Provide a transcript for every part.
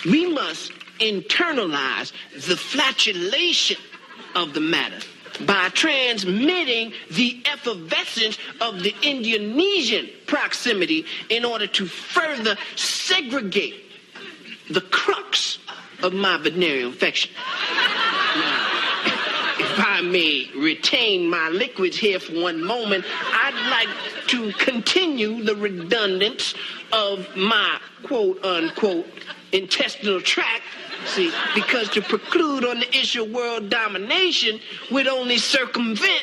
We must internalize the flatulation of the matter by transmitting the effervescence of the Indonesian proximity in order to further segregate the crux of my venereal infection. Now, if I may retain my liquids here for one moment, I'd like to continue the redundance of my quote-unquote intestinal tract. See, because to preclude on the issue of world domination would only circumcise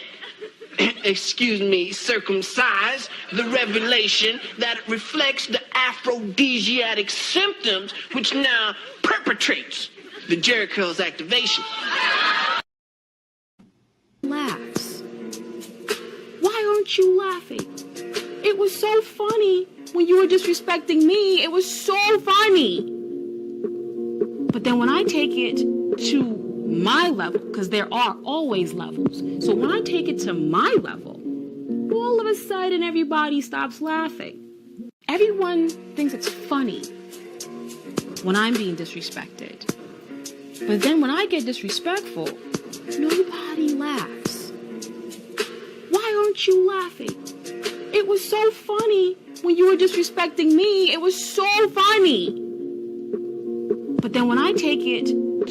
the revelation that reflects the aphrodisiac symptoms which now perpetrates the Jericho's activation. Laughs. Why aren't you laughing? It was so funny when you were disrespecting me. It was so funny. But then when I take it to my level, because there are always levels, so when I take it to my level, all of a sudden everybody stops laughing. Everyone thinks it's funny when I'm being disrespected. But then when I get disrespectful, nobody laughs. Why aren't you laughing? It was so funny when you were disrespecting me. It was so funny. But then when I take it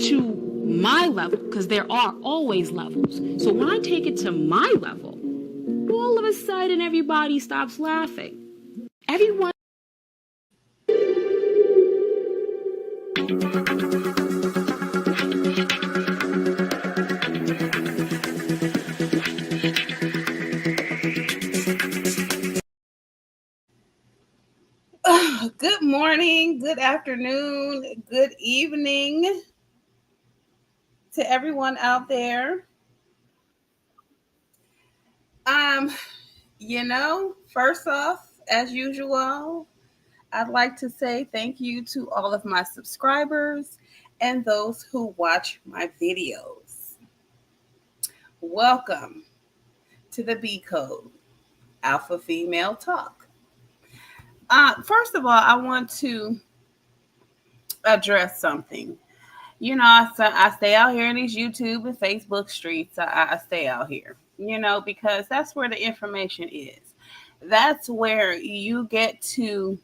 to my level, because there are always levels, so when I take it to my level, all of a sudden everybody stops laughing. Everyone. Good morning, good afternoon, good evening to everyone out there. First off, as usual, I'd like to say thank you to all of my subscribers and those who watch my videos. Welcome to the B Code, Alpha Female Talk. First of all, I want to address something. I stay out here in these YouTube and Facebook streets. I stay out here, because that's where the information is. That's where you get to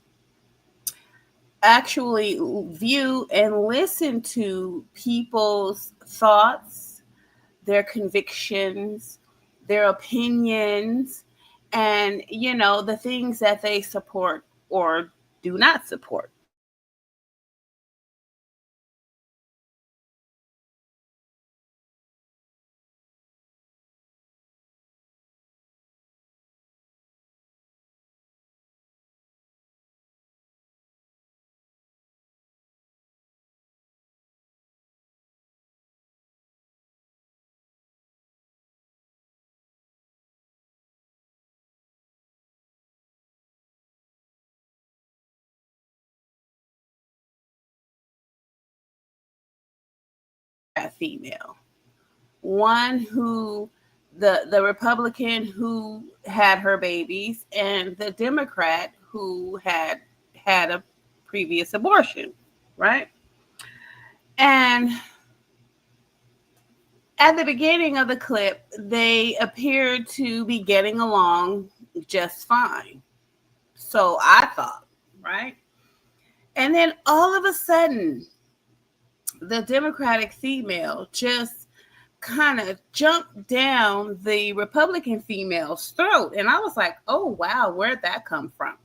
actually view and listen to people's thoughts, their convictions, their opinions, and, the things that they support or do not support. Female, one who the Republican who had her babies and the Democrat who had a previous abortion, right? And at the beginning of the clip, they appeared to be getting along just fine. So I thought, right? And then all of a sudden, the Democratic female just kind of jumped down the Republican female's throat. And I was like, oh, wow, where'd that come from?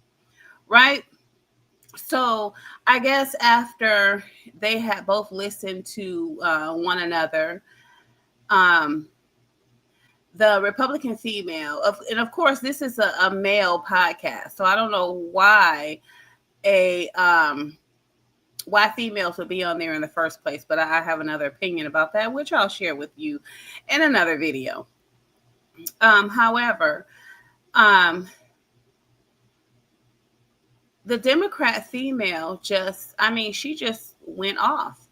Right? So I guess after they had both listened to one another, the Republican female, and of course, this is a male podcast. So I don't know why why females would be on there in the first place, but I have another opinion about that, which I'll share with you in another video. However, the Democrat female she just went off.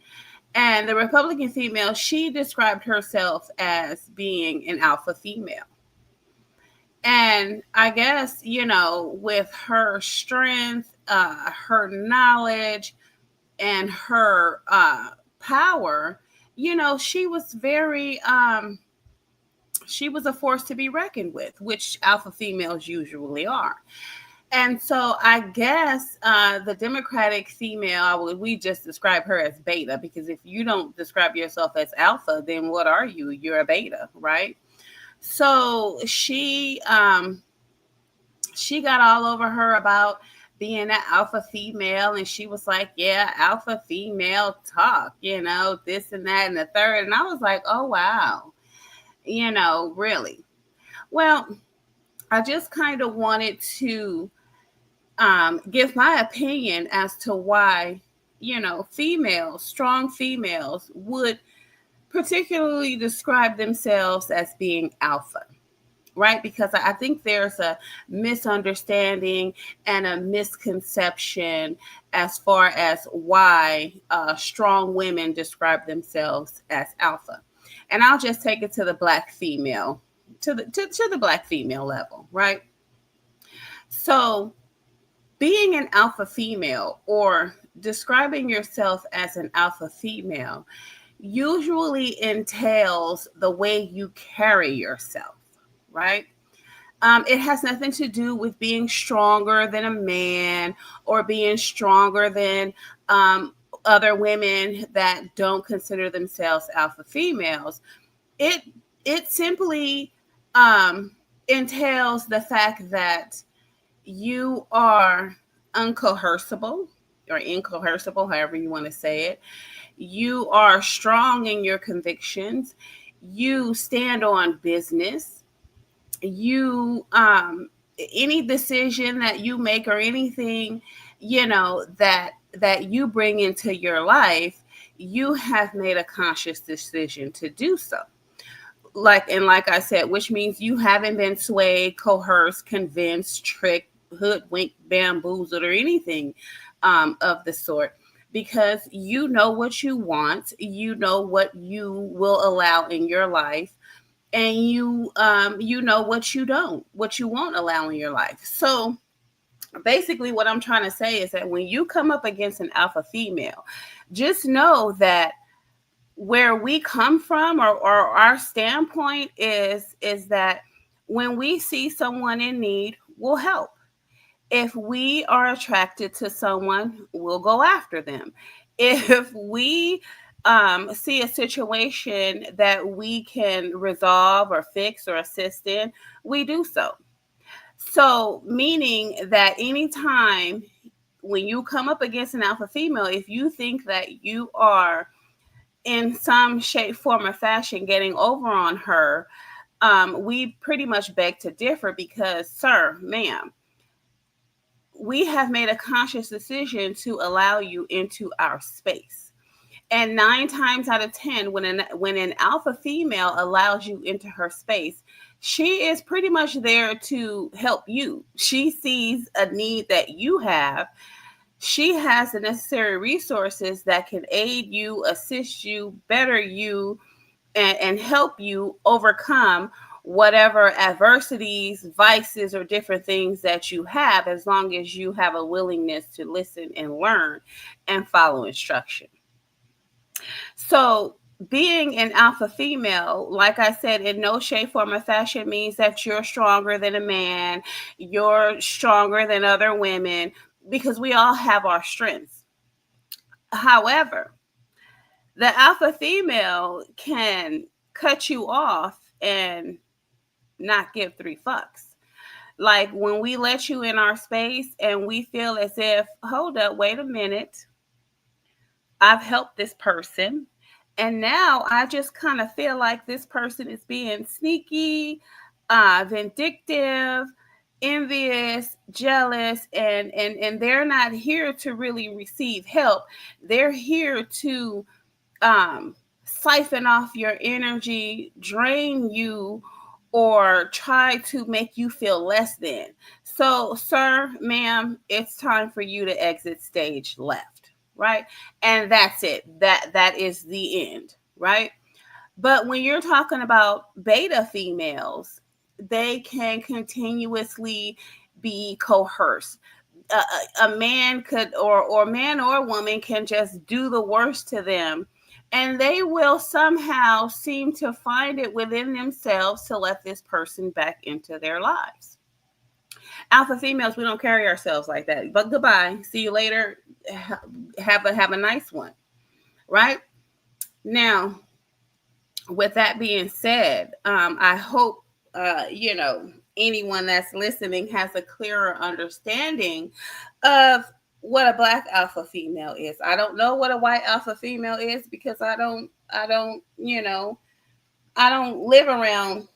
And the Republican female, she described herself as being an alpha female. And I guess, with her strength, her knowledge, and her power, she was very she was a force to be reckoned with, which alpha females usually are. And so I guess the Democratic female, we just describe her as beta, because if you don't describe yourself as alpha, then what are you? You're a beta, right? So she got all over her about being an alpha female, and she was like, yeah, alpha female talk, this and that and the third. And I was like, oh wow, really. Well, I just kind of wanted to give my opinion as to why, females, strong females, would particularly describe themselves as being alpha, right? Because I think there's a misunderstanding and a misconception as far as why strong women describe themselves as alpha. And I'll just take it to the black female, to the black female level, right? So being an alpha female, or describing yourself as an alpha female, usually entails the way you carry yourself, right? It has nothing to do with being stronger than a man or being stronger than other women that don't consider themselves alpha females. It simply entails the fact that you are uncoercible or incoercible, however you want to say it. You are strong in your convictions. You stand on business. You any decision that you make, or anything that you bring into your life, you have made a conscious decision to do so. Like I said, which means you haven't been swayed, coerced, convinced, tricked, hoodwinked, bamboozled, or anything of the sort, because you know what you want, you know what you will allow in your life, and you know what you won't allow in your life. So basically what I'm trying to say is that when you come up against an alpha female, just know that where we come from, or our standpoint is that when we see someone in need, we'll help. If we are attracted to someone, we'll go after them. If we see a situation that we can resolve or fix or assist in, we do so. So, meaning that anytime when you come up against an alpha female, if you think that you are in some shape, form, or fashion getting over on her, we pretty much beg to differ, because, sir, ma'am, we have made a conscious decision to allow you into our space. And 9 times out of 10, when an alpha female allows you into her space, she is pretty much there to help you. She sees a need that you have. She has the necessary resources that can aid you, assist you, better you, and help you overcome whatever adversities, vices, or different things that you have, as long as you have a willingness to listen and learn and follow instruction. So being an alpha female, like I said, in no shape, form, or fashion means that you're stronger than a man, you're stronger than other women, because we all have our strengths. However, the alpha female can cut you off and not give 3 fucks. Like when we let you in our space and we feel as if, hold up, wait a minute, I've helped this person, and now I just kind of feel like this person is being sneaky, vindictive, envious, jealous, and they're not here to really receive help. They're here to siphon off your energy, drain you, or try to make you feel less than. So, sir, ma'am, it's time for you to exit stage left, right? And that's it. That is the end, right? But when you're talking about beta females, they can continuously be coerced. a man could, or man or woman can just do the worst to them, and they will somehow seem to find it within themselves to let this person back into their lives. Alpha females, we don't carry ourselves like that. But goodbye. See you later. Have a nice one. Right? Now, with that being said, I hope anyone that's listening has a clearer understanding of what a black alpha female is. I don't know what a white alpha female is because I don't live around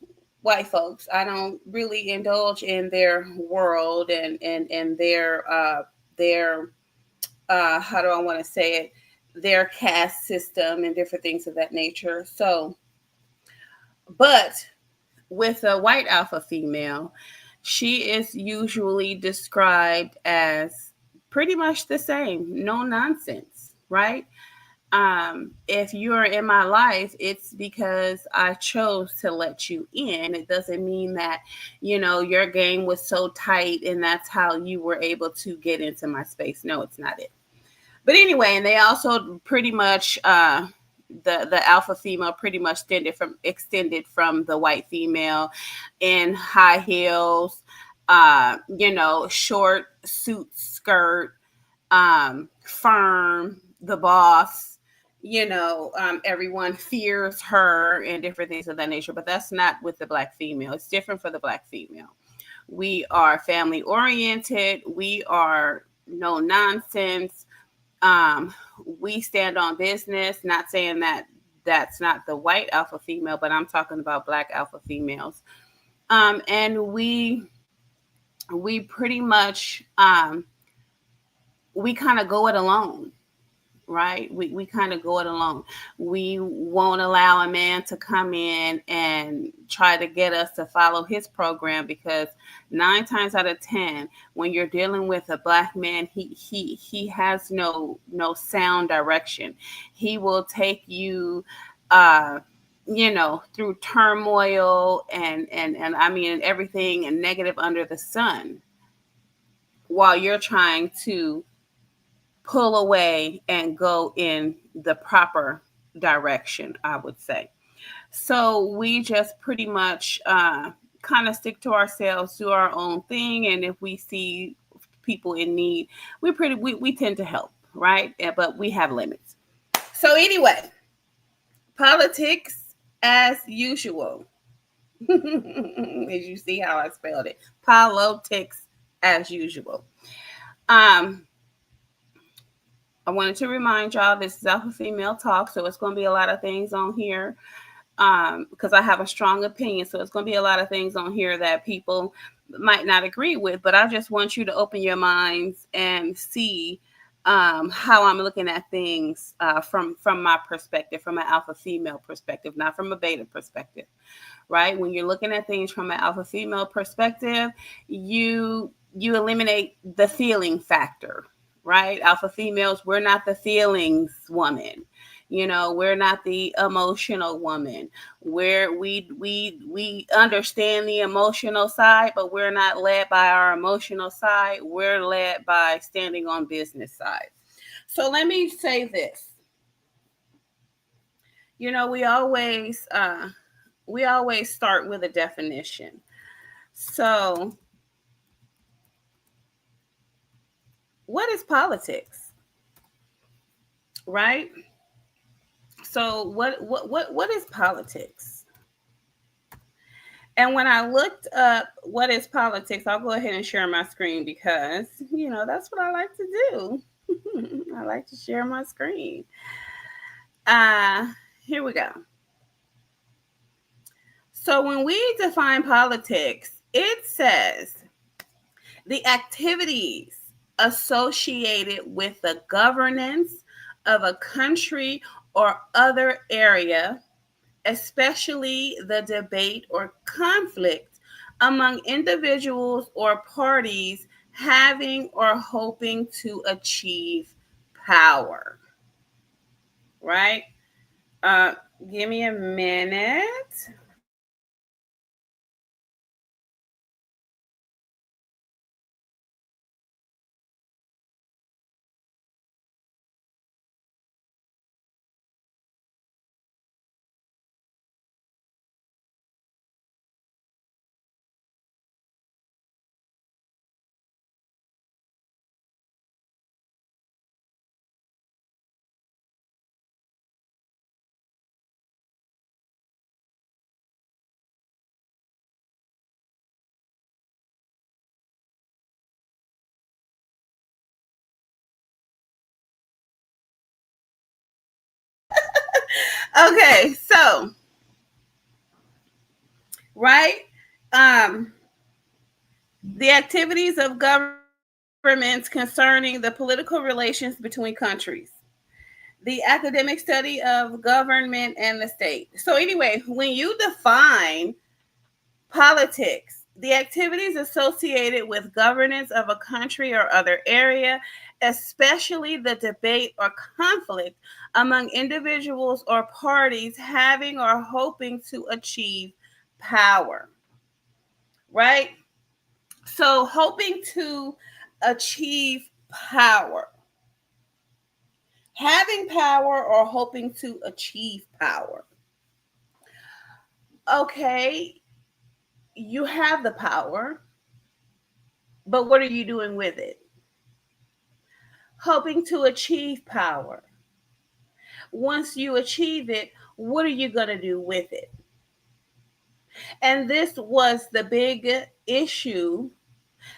white folks. I don't really indulge in their world and their how do I want to say it, their caste system and different things of that nature. So, but with a white alpha female, she is usually described as pretty much the same, no nonsense, right? If you're in my life, it's because I chose to let you in. It doesn't mean that, your game was so tight and that's how you were able to get into my space. No, it's not it. But anyway, and they also pretty much, the alpha female pretty much extended from the white female in high heels, short suit skirt, firm, the boss, everyone fears her and different things of that nature. But that's not with the black female. It's different for the black female. We are family oriented. We are no nonsense. We stand on business. Not saying that that's not the white alpha female, but I'm talking about black alpha females. And we pretty much we kind of go it alone, right? We kind of go it alone. We won't allow a man to come in and try to get us to follow his program, because 9 times out of 10, when you're dealing with a black man, he has no sound direction. He will take you through turmoil and I mean everything and negative under the sun, while you're trying to pull away and go in the proper direction, I would say. So we just pretty much kind of stick to ourselves, do our own thing, and if we see people in need, we tend to help, right? But we have limits. So anyway, politics as usual. As you see how I spelled it, politics as usual. I wanted to remind y'all this is Alpha Female Talk, so it's going to be a lot of things on here because I have a strong opinion. So it's going to be a lot of things on here that people might not agree with, but I just want you to open your minds and see how I'm looking at things from my perspective, from an alpha female perspective, not from a beta perspective, right? When you're looking at things from an alpha female perspective, you eliminate the feeling factor. Right? Alpha females, we're not the feelings woman. We're not the emotional woman. We understand the emotional side, but we're not led by our emotional side. We're led by standing on business side. So let me say this. We always start with a definition. So what is politics? Right? So what is politics? And when I looked up what is politics, I'll go ahead and share my screen because, that's what I like to do. I like to share my screen. Here we go. So when we define politics, it says the activities associated with the governance of a country or other area, especially the debate or conflict among individuals or parties having or hoping to achieve power. Right? Give me a minute. Okay, so right, um, the activities of governments concerning the political relations between countries, the academic study of government and the state. So anyway, when you define politics, the activities associated with governance of a country or other area, especially the debate or conflict among individuals or parties having or hoping to achieve power, right? So, hoping to achieve power, having power or hoping to achieve power. Okay, you have the power, but what are you doing with it? Hoping to achieve power. Once you achieve it, what are you going to do with it? And this was the big issue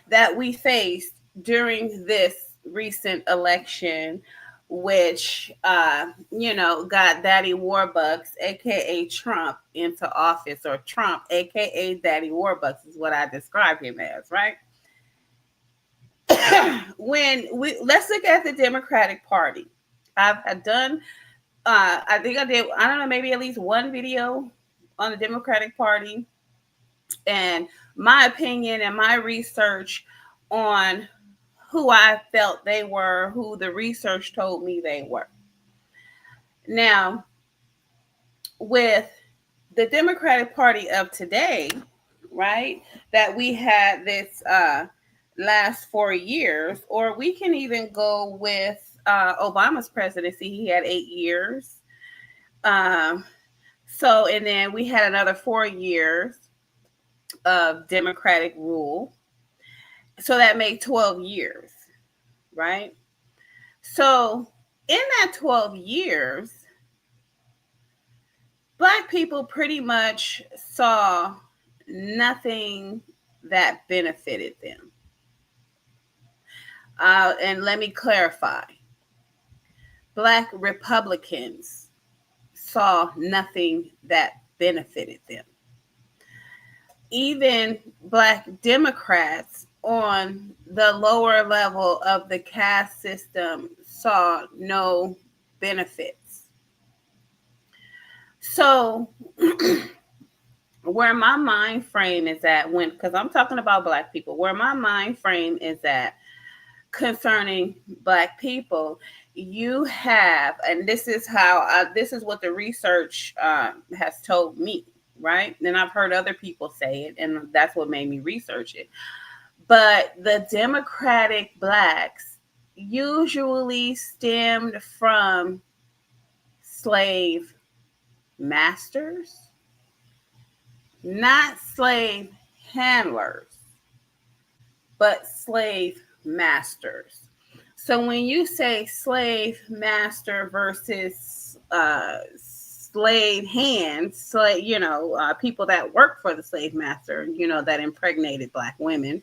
that we faced during this recent election, which, got Daddy Warbucks, aka Trump, into office, or Trump, aka Daddy Warbucks, is what I describe him as, right? When we let's look at the Democratic Party. I've done I think I did, I don't know, maybe at least one video on the Democratic Party, and my opinion and my research on who I felt they were, who the research told me they were. Now, with the Democratic Party of today, right, that we had this last 4 years, or we can even go with Obama's presidency. He had 8 years. Um, and then we had another 4 years of Democratic rule. So that made 12 years, right? So in that 12 years, Black people pretty much saw nothing that benefited them. And let me clarify. Black Republicans saw nothing that benefited them. Even Black Democrats on the lower level of the caste system saw no benefits. So, where my mind frame is at, because I'm talking about Black people, where my mind frame is at concerning Black people, you have, and this is what the research has told me, right? And I've heard other people say it, and that's what made me research it. But the Democratic Blacks usually stemmed from slave masters, not slave handlers, but slave masters. So when you say slave master versus slave hands, people that work for the slave master, that impregnated Black women,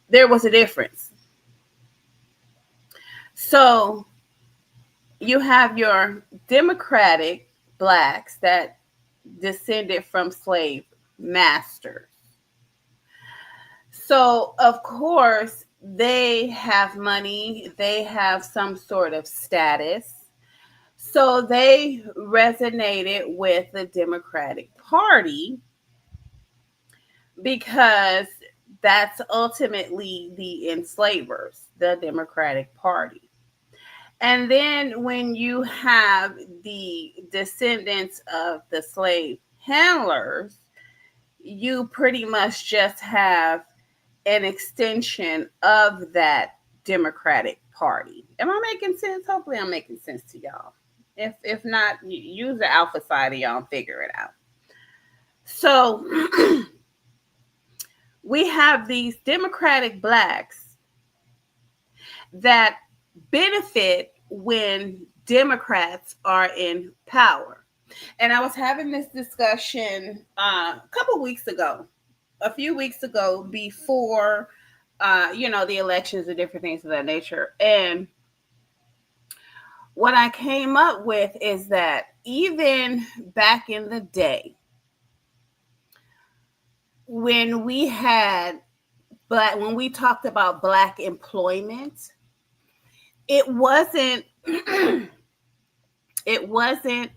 there was a difference. So you have your Democratic Blacks that descended from slave masters. So, of course, they have money, they have some sort of status. So they resonated with the Democratic Party because that's ultimately the enslavers, the Democratic Party. And then when you have the descendants of the slave handlers, you pretty much just have an extension of that Democratic Party. Am I making sense? Hopefully I'm making sense to y'all. If not, use the alpha side of y'all and figure it out. So we have these Democratic Blacks that benefit when Democrats are in power. And I was having this discussion a few weeks ago, before, the elections and different things of that nature. And what I came up with is that even back in the day when we had when we talked about Black employment, it wasn't it wasn't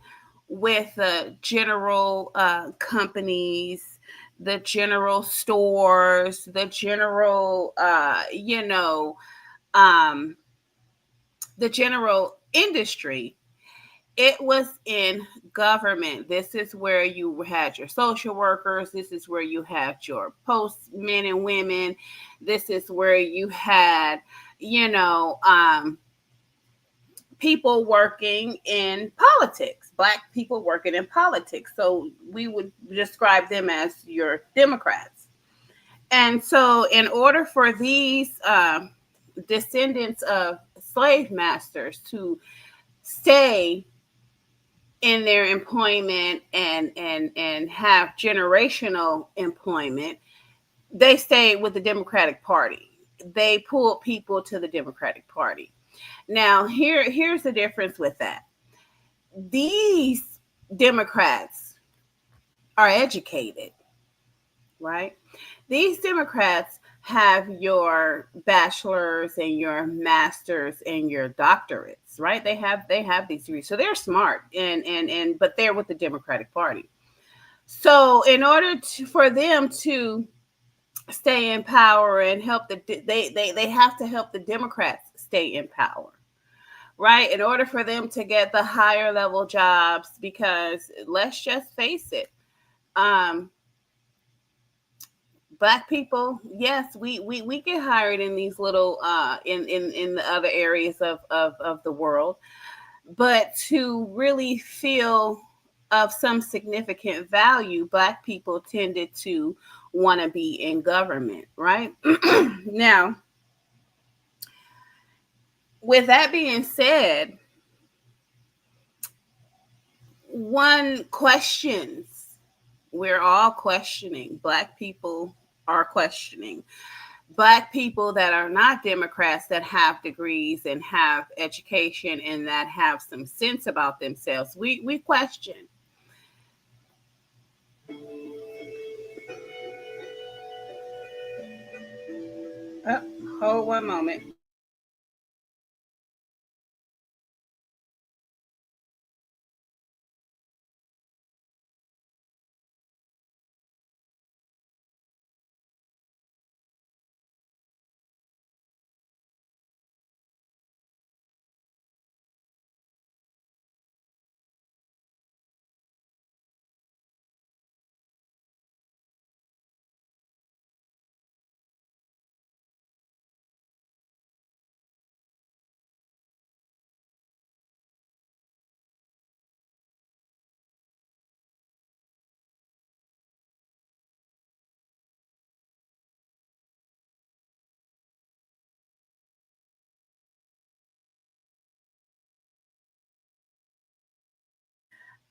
with the general companies, the general stores, the general um, the general industry. It was in government. This is where you had your social workers. This is where you had your postmen and women. This is where you had, you know, people working in politics, Black people working in politics. So we would describe them as your Democrats. And so, in order for these descendants of slave masters to stay in their employment and have generational employment, they stayed with the Democratic Party. They pulled people to the Democratic Party. Now, here's the difference with that. These Democrats are educated, right? These Democrats have your bachelor's and your master's and your doctorates, right? They have these degrees. So they're smart and but they're with the Democratic Party. So in order for them to stay in power and help they have to help the Democrats stay in power, right? In order for them to get the higher level jobs, because let's just face it, um, Black people, yes, we get hired in these little in the other areas of the world, but to really feel of some significant value, Black people tended to want to be in government, right? Now, with that being said, one questions, we're all questioning, Black people are questioning. Black people that are not Democrats, that have degrees and have education and that have some sense about themselves, we question. Oh, hold one moment.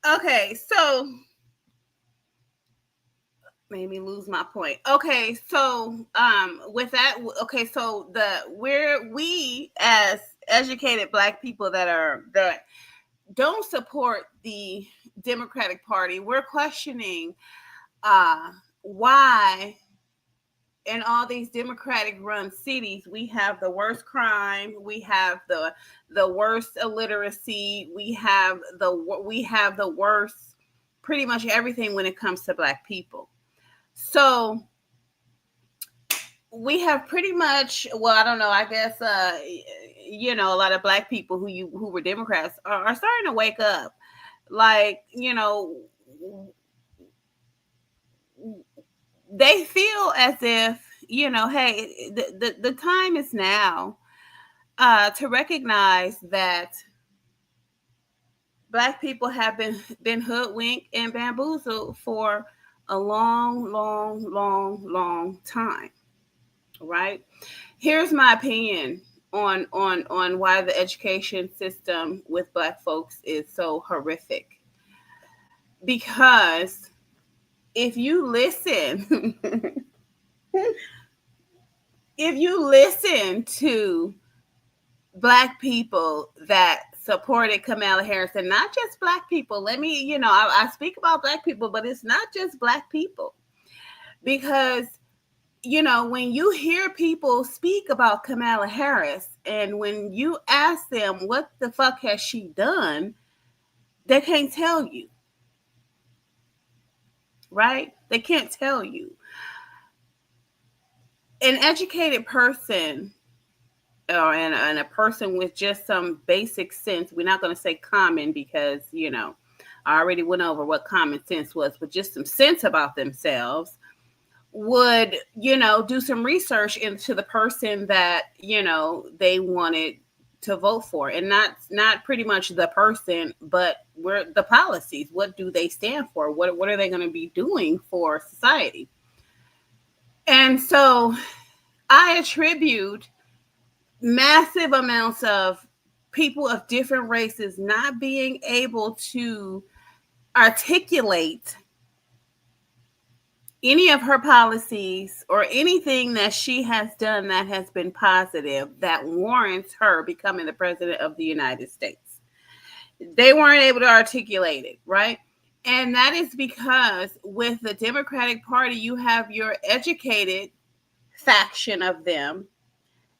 Okay, so made me lose my point. Okay, so with that, okay, so we as educated Black people that don't support the Democratic Party, we're questioning why in all these Democratic run cities we have the worst crime, we have the worst illiteracy, we have the worst pretty much everything when it comes to Black people. So we have pretty much, well, I don't know, I guess a lot of Black people who were Democrats are starting to wake up. Like, they feel as if, hey, the time is now to recognize that Black people have been hoodwinked and bamboozled for a long, long, long, long time, right? Here's my opinion on why the education system with Black folks is so horrific. Because if you listen, if you listen to Black people that supported Kamala Harris, and not just Black people. Let me, I speak about Black people, but it's not just Black people. Because, when you hear people speak about Kamala Harris, and when you ask them what the fuck has she done, they can't tell you. Right? They can't tell you. An educated person, and a person with just some basic sense, we're not going to say common because, I already went over what common sense was, but just some sense about themselves, would, do some research into the person that, they wanted to vote for, and not pretty much the person, but where the policies, what do they stand for? What are they going to be doing for society? And so I attribute massive amounts of people of different races not being able to articulate any of her policies or anything that she has done that has been positive that warrants her becoming the president of the United States. They weren't able to articulate it, right? And that is because with the Democratic Party, you have your educated faction of them,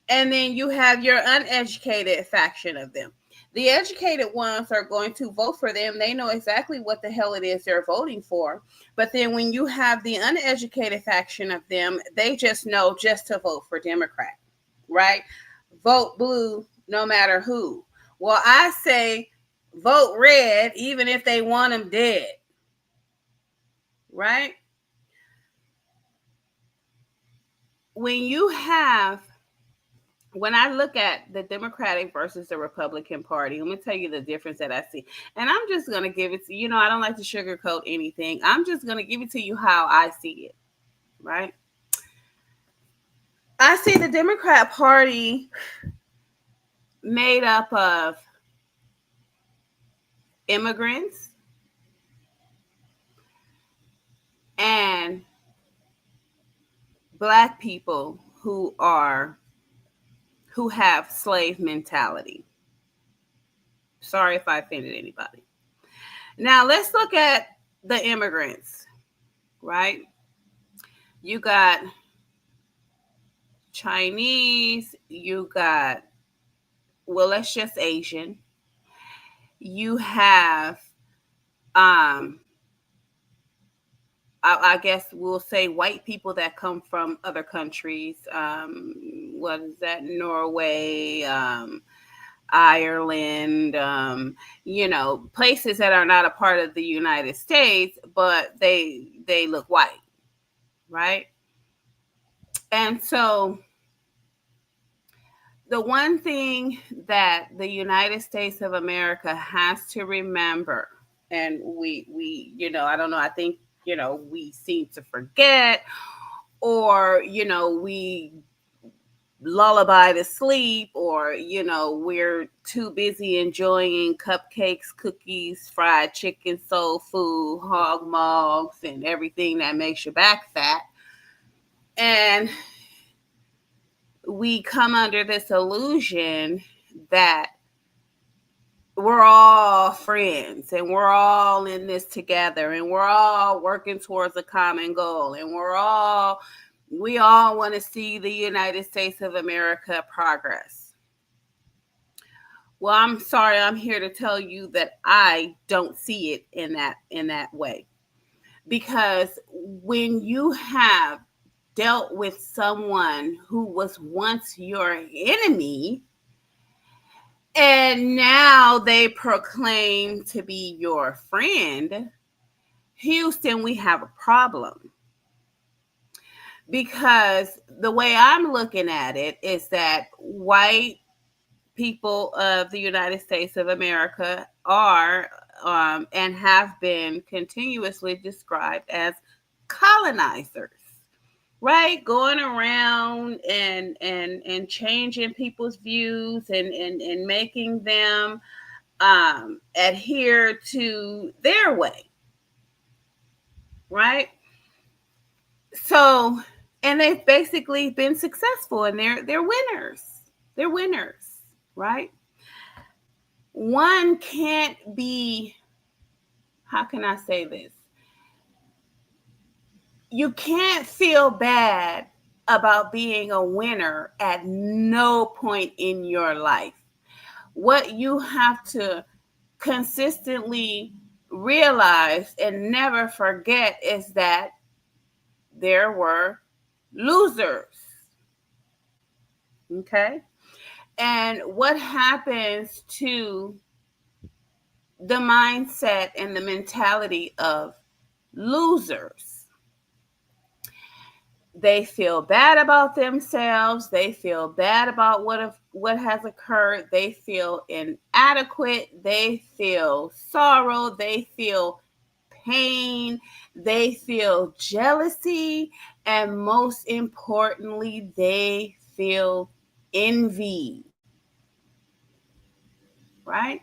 and then you have your uneducated faction of them. The educated ones are going to vote for them. They know exactly what the hell it is they're voting for. But then when you have the uneducated faction of them, they just know just to vote for Democrat, right? Vote blue no matter who. Well, I say vote red even if they want them dead, right? When I look at the Democratic versus the Republican Party, let me tell you the difference that I see. And I'm just going to give it to you. I don't like to sugarcoat anything. I'm just going to give it to you how I see it, right? I see the Democrat Party made up of immigrants and Black people who have slave mentality. Sorry if I offended anybody. Now let's look at the immigrants, right? You got Chinese, you got, well, let's just Asian. You have, I guess we'll say white people that come from other countries. What is that? Norway, Ireland, places that are not a part of the United States, but they look white, right? And so the one thing that the United States of America has to remember, and we I don't know, I think, we seem to forget, or, we lullaby to sleep, or, we're too busy enjoying cupcakes, cookies, fried chicken, soul food, hog mogs, and everything that makes your back fat. And we come under this illusion that we're all friends and we're all in this together and we're all working towards a common goal and we all want to see the United States of America progress. Well, I'm sorry, I'm here to tell you that I don't see it in that way. Because when you have dealt with someone who was once your enemy, and now they proclaim to be your friend, Houston, we have a problem. Because the way I'm looking at it is that white people of the United States of America are and have been continuously described as colonizers. Right, going around and changing people's views and making them adhere to their way, right? So, and they've basically been successful, and they're winners. They're winners, right? one can't be, how can I say this? You can't feel bad about being a winner at no point in your life. What you have to consistently realize and never forget is that there were losers. Okay? And what happens to the mindset and the mentality of losers? They feel bad about themselves. They feel bad about what has occurred. They feel inadequate. They feel sorrow. They feel pain. They feel jealousy. And most importantly, they feel envy. Right?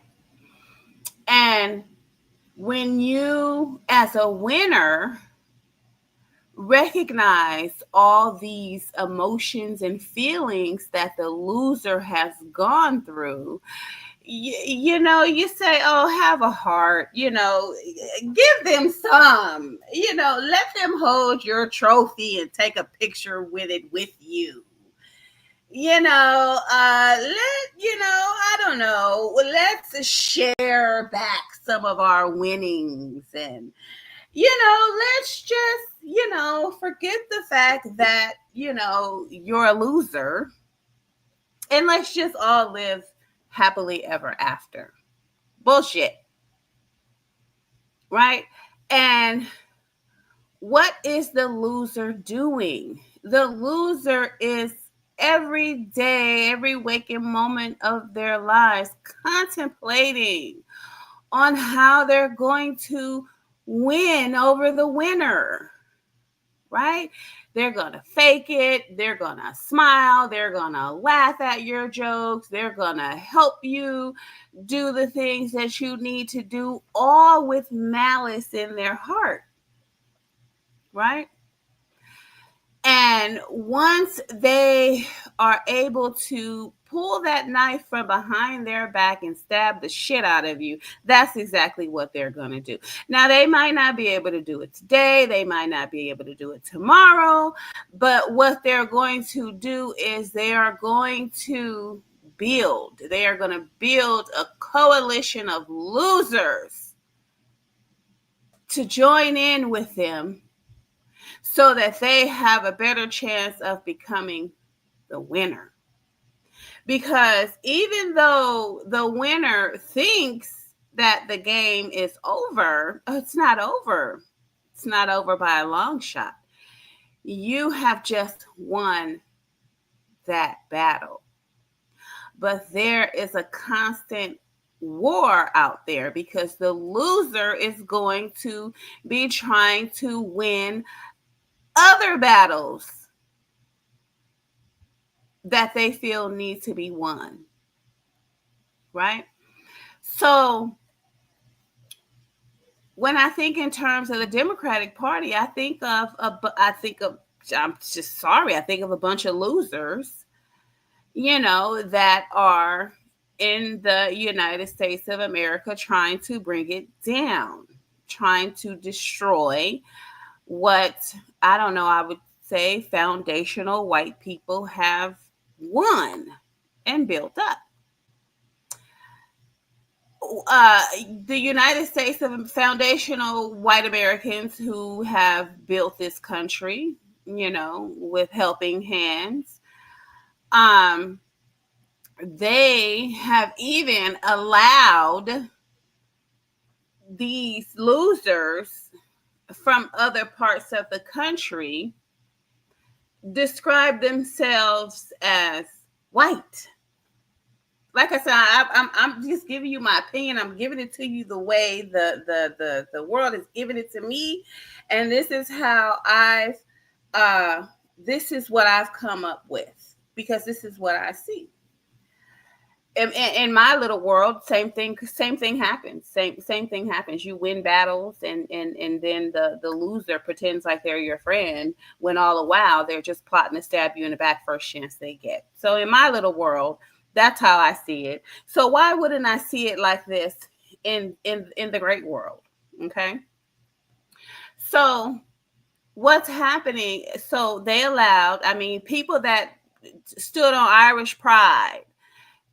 And when you, as a winner, recognize all these emotions and feelings that the loser has gone through, you say, oh, have a heart, give them some, let them hold your trophy and take a picture with it with you. I don't know, let's share back some of our winnings, and let's just, forget the fact that, you're a loser, and let's just all live happily ever after. Bullshit. Right? And what is the loser doing? The loser is every day, every waking moment of their lives, contemplating on how they're going to win over the winner, right? They're going to fake it. They're going to smile. They're going to laugh at your jokes. They're going to help you do the things that you need to do, all with malice in their heart, right? And once they are able to pull that knife from behind their back and stab the shit out of you, that's exactly what they're going to do. Now, they might not be able to do it today. They might not be able to do it tomorrow. But what they're going to do is they are going to build a coalition of losers to join in with them, so that they have a better chance of becoming the winner. Because even though the winner thinks that the game is over, it's not over. It's not over by a long shot. You have just won that battle. But there is a constant war out there, because the loser is going to be trying to win other battles that they feel need to be won, right? So when I think in terms of the Democratic Party, I think of a bunch of losers, that are in the United States of America, trying to bring it down, trying to destroy what, I don't know, I would say foundational white people have won and built up. The United States of foundational white Americans who have built this country, with helping hands, they have even allowed these losers from other parts of the country describe themselves as white. Like I said, I'm just giving you my opinion. I'm giving it to you the way the world is giving it to me, and this is how this is what I've come up with, because this is what I see. In my little world, same thing happens. Same thing happens. You win battles, and then the loser pretends like they're your friend, when all the while they're just plotting to stab you in the back first chance they get. So in my little world, That's how I see it. So why wouldn't I see it like this in the great world? Okay. So what's happening? So they allowed, I mean, people that stood on Irish pride,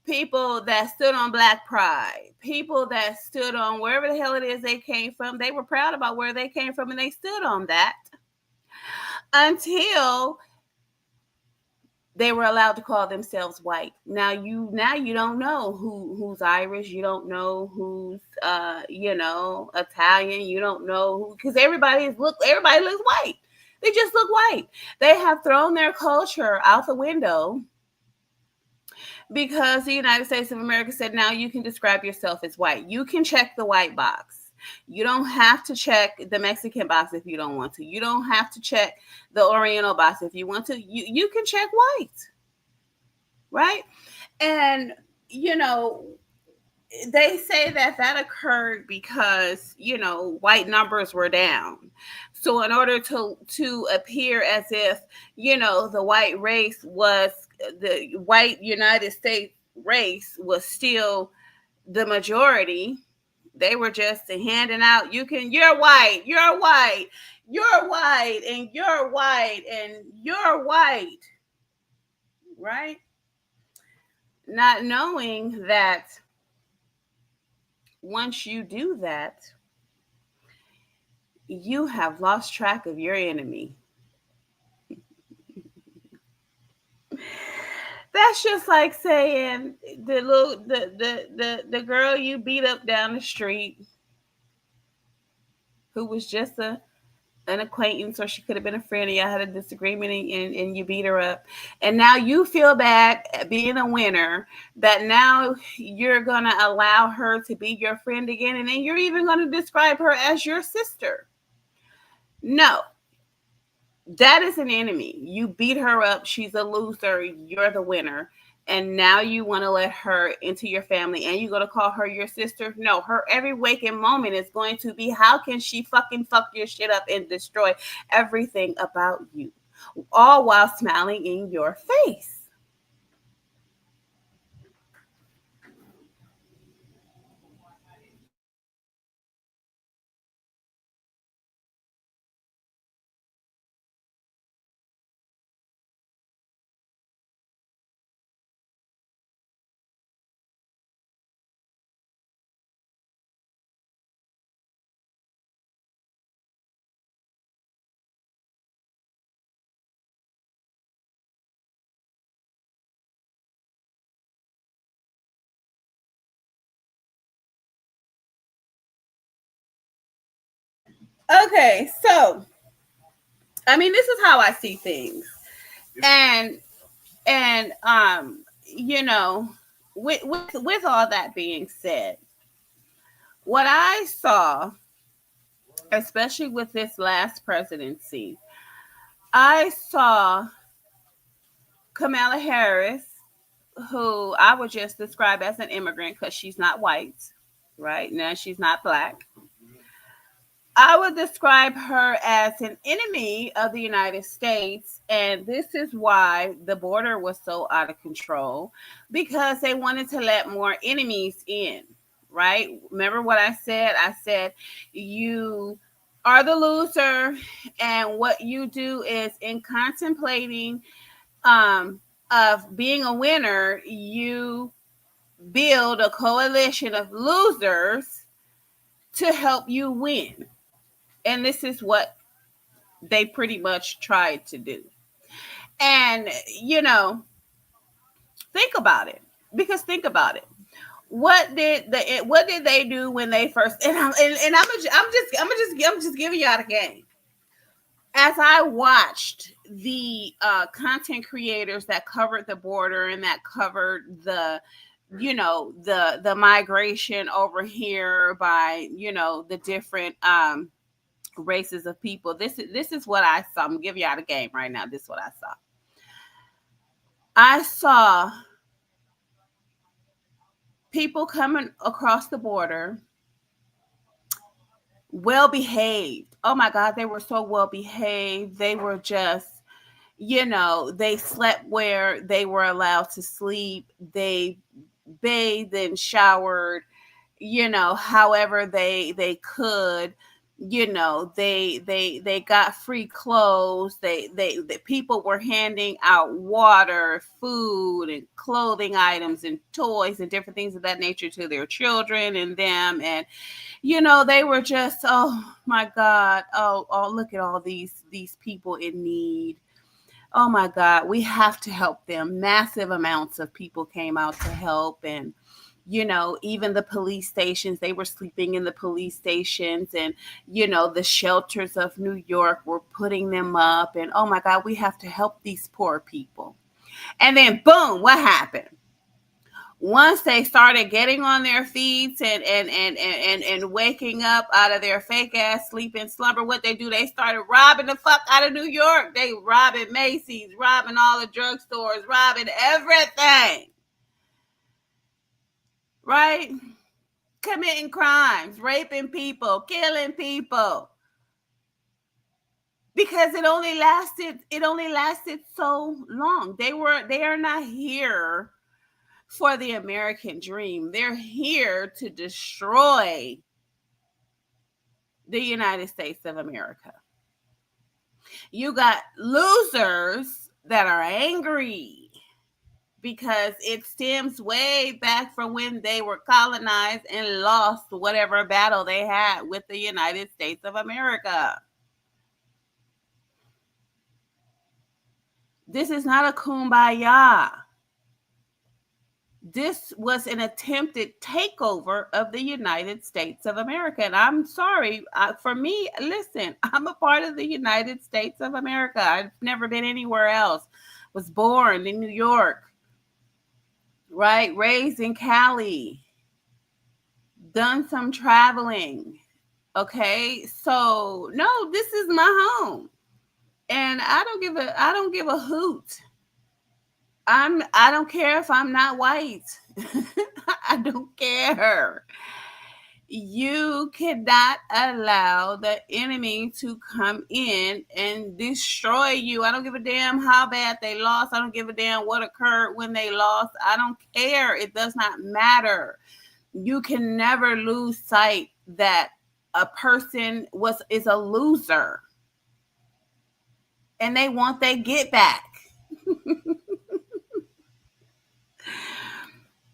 people that stood on Black pride, people that stood on wherever the hell it is they came from, they were proud about where they came from and they stood on that until they were allowed to call themselves white. Now you don't know who's Irish, you don't know who's Italian, you don't know who, because everybody looks white. They just look white. They have thrown their culture out the window because the United States of America said now you can describe yourself as white. You can check the white box. You don't have to check the Mexican box if you don't want to. You don't have to check the Oriental box if you want to. You can check white, right? And they say that occurred because white numbers were down. So in order to appear as if the white race was the white United States race was still the majority, they were just handing out, you're white, you're white, you're white, and you're white, and you're white, right? Not knowing that once you do that, you have lost track of your enemy. That's just like saying the girl you beat up down the street, who was just an acquaintance, or she could have been a friend, and y'all had a disagreement, and you beat her up, and now you feel bad at being a winner, that now you're going to allow her to be your friend again, and then you're even going to describe her as your sister. No, that is an enemy. You beat her up, she's a loser, you're the winner, and now you want to let her into your family, and you're going to call her your sister? No, her every waking moment is going to be, how can she fucking fuck your shit up and destroy everything about you, all while smiling in your face? Okay, so I mean, this is how I see things, and with all that being said, what I saw, especially with this last presidency, I saw Kamala Harris, who I would just describe as an immigrant because she's not white, right? Now she's not Black. I would describe her as an enemy of the United States. And this is why the border was so out of control, because they wanted to let more enemies in, right? Remember what I said? I said, you are the loser. And what you do is, in contemplating of being a winner, you build a coalition of losers to help you win. And this is what they pretty much tried to do. And, think about it. Because think about it. What did they do when they first, I'm just giving y'all the game. As I watched the content creators that covered the border and that covered the migration over here by the different races of people, this is what I saw. I'm gonna give y'all the game right now. This is what I saw. I saw people coming across the border, well behaved. Oh my God, they were so well behaved. They were just, They slept where they were allowed to sleep. They bathed and showered, however they could. They got free clothes. The people were handing out water, food, and clothing items and toys and different things of that nature to their children and them. And they were just, oh my God, oh look at all these people in need. Oh my God, we have to help them. Massive amounts of people came out to help. And even the police stations, they were sleeping in the police stations. And the shelters of New York were putting them up. And oh my God, we have to help these poor people. And then boom, what happened? Once they started getting on their feet and waking up out of their fake ass sleep and slumber, what they do, they started robbing the fuck out of New York. They robbing Macy's, robbing all the drugstores, robbing everything. Right? Committing crimes, raping people, killing people. Because it only lasted so long. They are not here for the American dream. They're here to destroy the United States of America. You got losers that are angry because it stems way back from when they were colonized and lost whatever battle they had with the United States of America. This is not a kumbaya. This was an attempted takeover of the United States of America. And I'm sorry, for me, listen, I'm a part of the United States of America. I've never been anywhere else. Was born in New York, right? Raised in Cali. Done some traveling. Okay, so no, this is my home. And I don't give a hoot. I don't care if I'm not white. I don't care. You cannot allow the enemy to come in and destroy you. I don't give a damn how bad they lost. I don't give a damn what occurred when they lost. I don't care. It does not matter. You can never lose sight that a person is a loser. And they want their get back.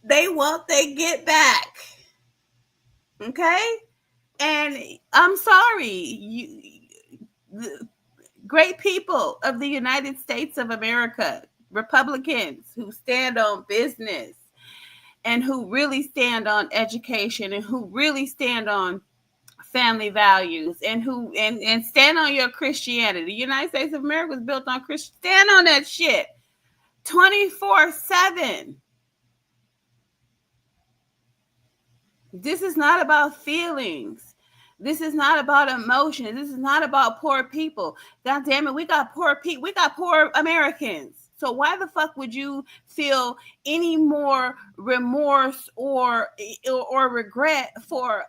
They want their get back. Okay? And I'm sorry, the great people of the United States of America, Republicans who stand on business and who really stand on education and who really stand on family values and who and stand on your Christianity. The United States of America was built on Christian. Stand on that shit 24/7. This is not about feelings. This is not about emotion. This is not about poor people. God damn it, we got poor people. We got poor Americans. So why the fuck would you feel any more remorse or regret for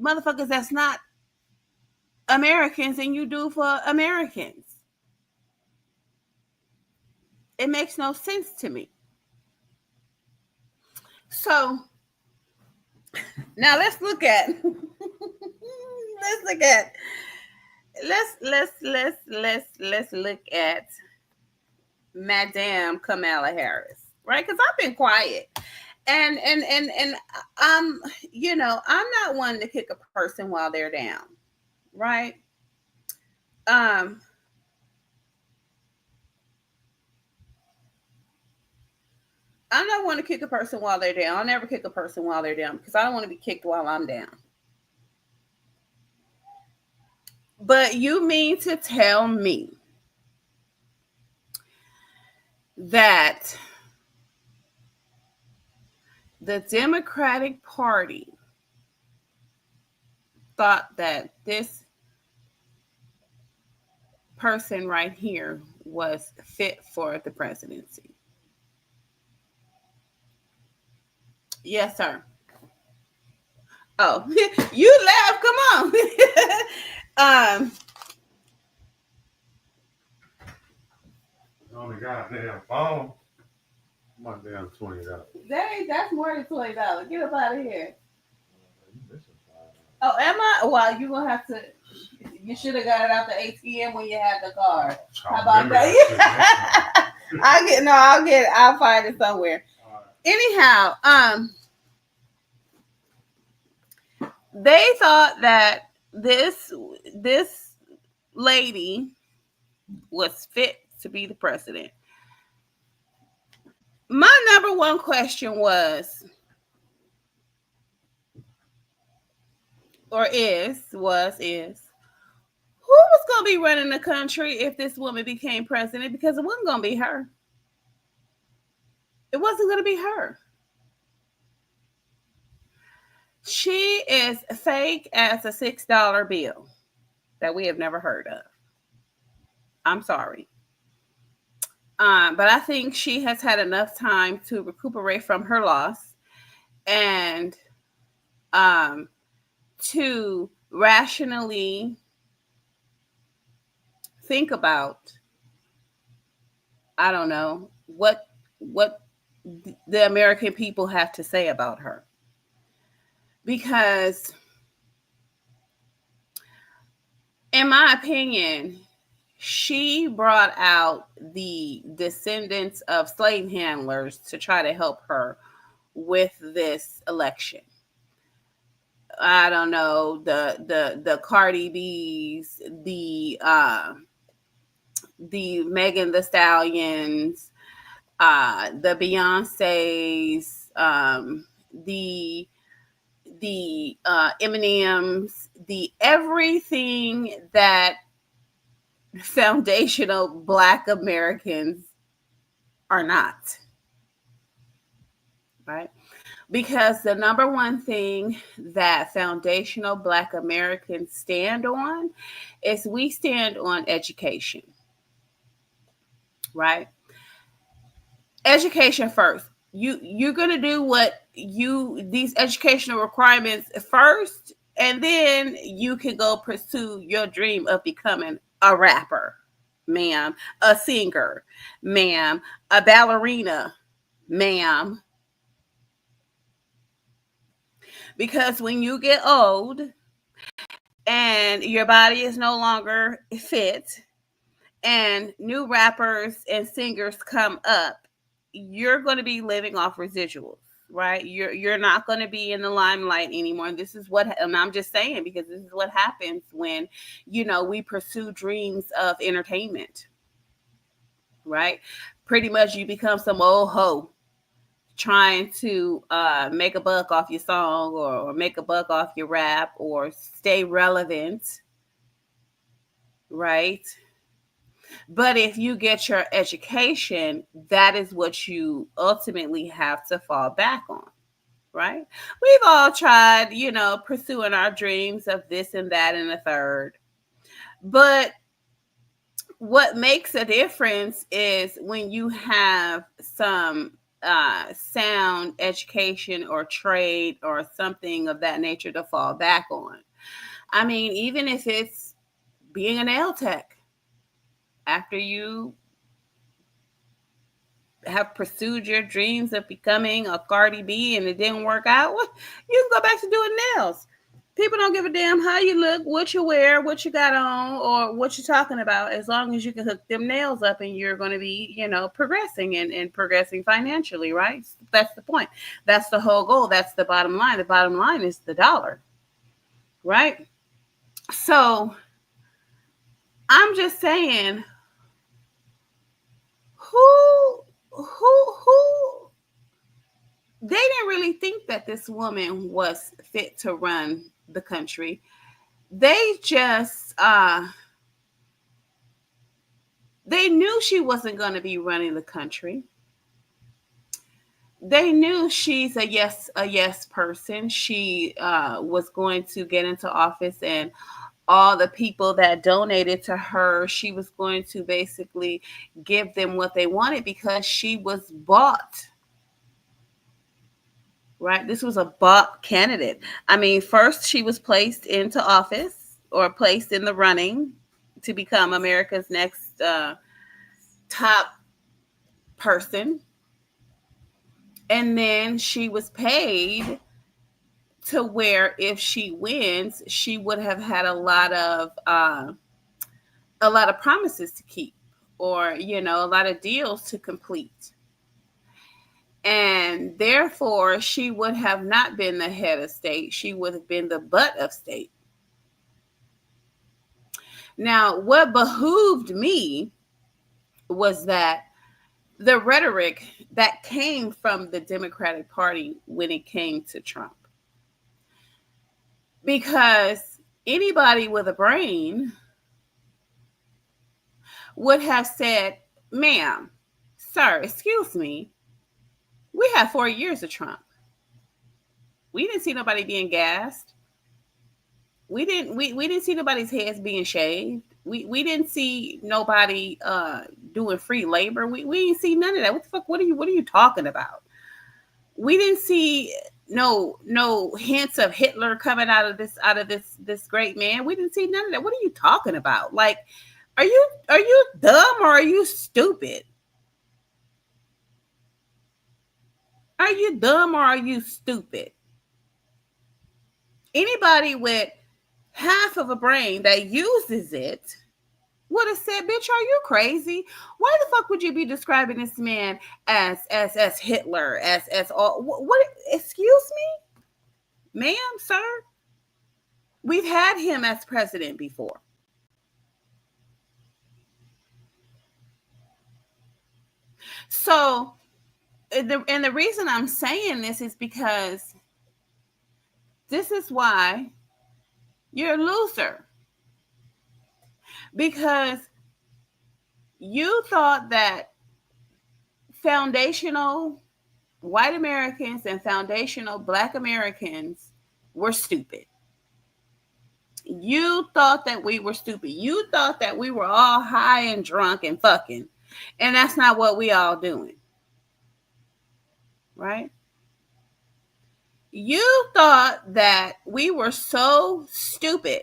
motherfuckers that's not Americans than you do for Americans? It makes no sense to me. So now let's look at Madame Kamala Harris, right? Because I've been quiet. And I'm not one to kick a person while they're down, right? I'm not one to kick a person while they're down. I'll never kick a person while they're down because I don't want to be kicked while I'm down. But you mean to tell me that the Democratic Party thought that this person right here was fit for the presidency? Yes, sir. Oh, you laugh. Come on. On the goddamn phone. My damn $20. That's more than $20. Get up out of here. Oh, am I? Well, you gonna have to. You should have got it out the ATM when you had the card. How about that? I'll find it somewhere. Anyhow, they thought that this lady was fit to be the president. My number one question was, who was going to be running the country if this woman became president? Because it wasn't going to be her. It wasn't going to be her. She is fake as a $6 bill that we have never heard of. I'm sorry. But I think she has had enough time to recuperate from her loss and to rationally think about, I don't know, what the American people have to say about her. Because in my opinion, she brought out the descendants of slave handlers to try to help her with this election. I don't know, the Cardi B's, the Megan Thee Stallions, the Beyoncé's, the Eminem's, the everything that foundational Black Americans are not, right? Because the number one thing that foundational Black Americans stand on is we stand on education, right? Education first. You're going to do what these educational requirements first, and then you can go pursue your dream of becoming a rapper, ma'am, a singer, ma'am, a ballerina, ma'am. Because when you get old and your body is no longer fit and new rappers and singers come up, you're going to be living off residuals, right? You're not going to be in the limelight anymore. And this is what, and I'm just saying, because this is what happens when, we pursue dreams of entertainment, right? Pretty much you become some old hoe trying to make a buck off your song or make a buck off your rap or stay relevant, right? But if you get your education, that is what you ultimately have to fall back on, right? We've all tried, pursuing our dreams of this and that and the third. But what makes a difference is when you have some sound education or trade or something of that nature to fall back on. I mean, even if it's being a nail tech, after you have pursued your dreams of becoming a Cardi B and it didn't work out, well, you can go back to doing nails. People don't give a damn how you look, what you wear, what you got on, or what you're talking about, as long as you can hook them nails up and you're going to be, progressing and progressing financially, right? That's the point. That's the whole goal. That's the bottom line. The bottom line is the dollar, right? So I'm just saying, who they didn't really think that this woman was fit to run the country. They just they knew she wasn't going to be running the country. They knew she's a yes person. She was going to get into office, and all the people that donated to her, she was going to basically give them what they wanted because she was bought. Right? This was a bought candidate. I mean, first she was placed into office or placed in the running to become America's next top person. And then she was paid to where if she wins, she would have had a lot of promises to keep, or a lot of deals to complete. And therefore, she would have not been the head of state. She would have been the butt of state. Now, what behooved me was that the rhetoric that came from the Democratic Party when it came to Trump. Because anybody with a brain would have said, ma'am, sir, excuse me, we had 4 years of Trump. We didn't see nobody being gassed. We didn't see nobody's heads being shaved. We didn't see nobody doing free labor. We didn't see none of that. What the fuck? What are you talking about? We didn't see no hints of Hitler coming out of this great man. We didn't see none of that. What are you talking about? Like, are you dumb or are you stupid? Are you dumb or are you stupid? Anybody with half of a brain that uses it would have said, bitch, are you crazy? Why the fuck would you be describing this man as Hitler, as all what excuse me? Ma'am, sir? We've had him as president before. So the reason I'm saying this is because this is why you're a loser. Because you thought that foundational white Americans and foundational black Americans were stupid. You thought that we were stupid. You thought that we were all high and drunk and fucking. And that's not what we all doing. Right? You thought that we were so stupid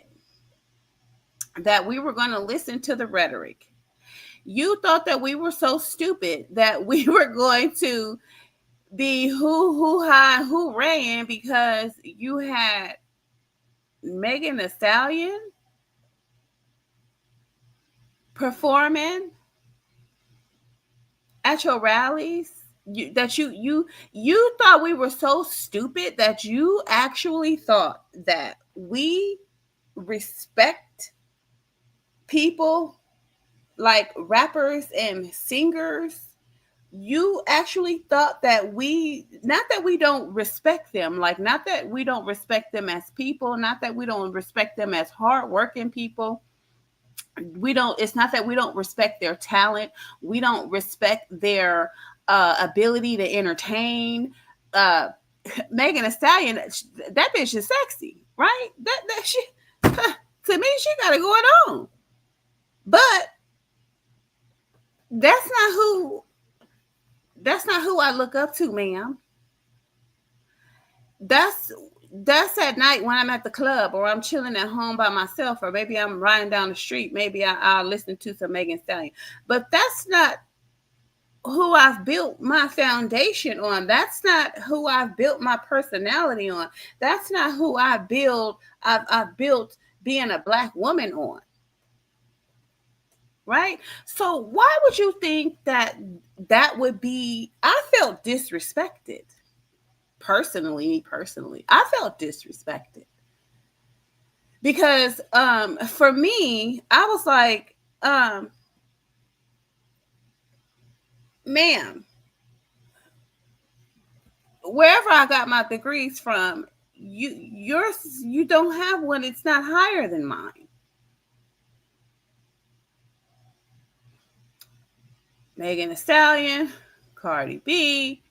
that we were going to listen to the rhetoric. You thought that we were so stupid that we were going to be hoo-ha, hoo-raying because you had Megan Thee Stallion performing at your rallies. You thought we were so stupid that you actually thought that we respect people like rappers and singers. You actually thought that not that we don't respect them, like not that we don't respect them as people, not that we don't respect them as hardworking people. It's not that we don't respect their talent. We don't respect their ability to entertain. Megan Thee Stallion, that bitch is sexy, right? That she, to me, she got it going on. But that's not who I look up to, ma'am. That's at night when I'm at the club or I'm chilling at home by myself, or maybe I'm riding down the street. Maybe I'll listen to some Megan Thee Stallion. But that's not who I've built my foundation on. That's not who I've built my personality on. That's not who I've built being a black woman on. Right? So why would you think that would be? I felt disrespected. Personally, I felt disrespected. Because for me, I was like, ma'am, wherever I got my degrees from, you don't have one. It's not higher than mine. Megan Thee Stallion, Cardi B,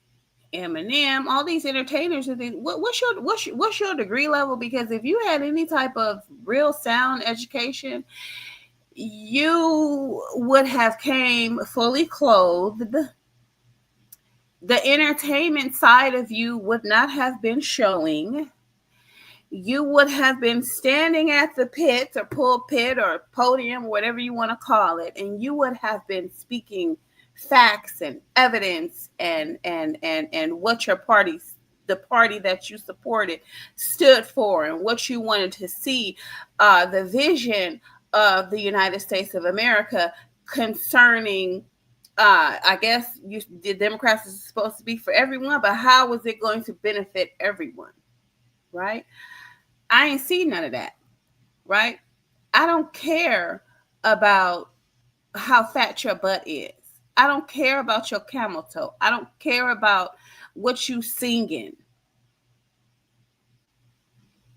Eminem, all these entertainers. What's your degree level? Because if you had any type of real sound education, you would have came fully clothed. The entertainment side of you would not have been showing. You would have been standing at the pit or pulpit or podium, whatever you want to call it, and you would have been speaking facts and evidence and what your party's the party that you supported stood for and what you wanted to see, the vision of the United States of America concerning, I guess the Democrats is supposed to be for everyone, but how was it going to benefit everyone? Right? I ain't seen none of that. Right? I don't care about how fat your butt is. I don't care about your camel toe. I don't care about what you singing.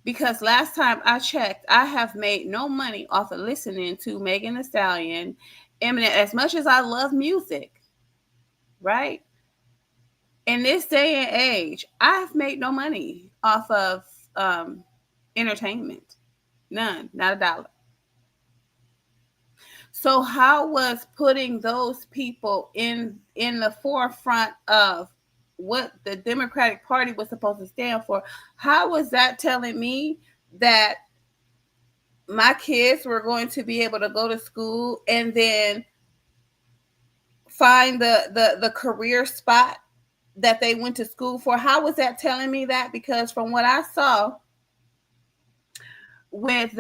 Because last time I checked, I have made no money off of listening to Megan Thee Stallion, Eminem. As much as I love music, right? In this day and age, I've made no money off of entertainment. None, not a dollar. So how was putting those people in the forefront of what the Democratic Party was supposed to stand for? How was that telling me that my kids were going to be able to go to school and then find the career spot that they went to school for? How was that telling me that? Because from what I saw with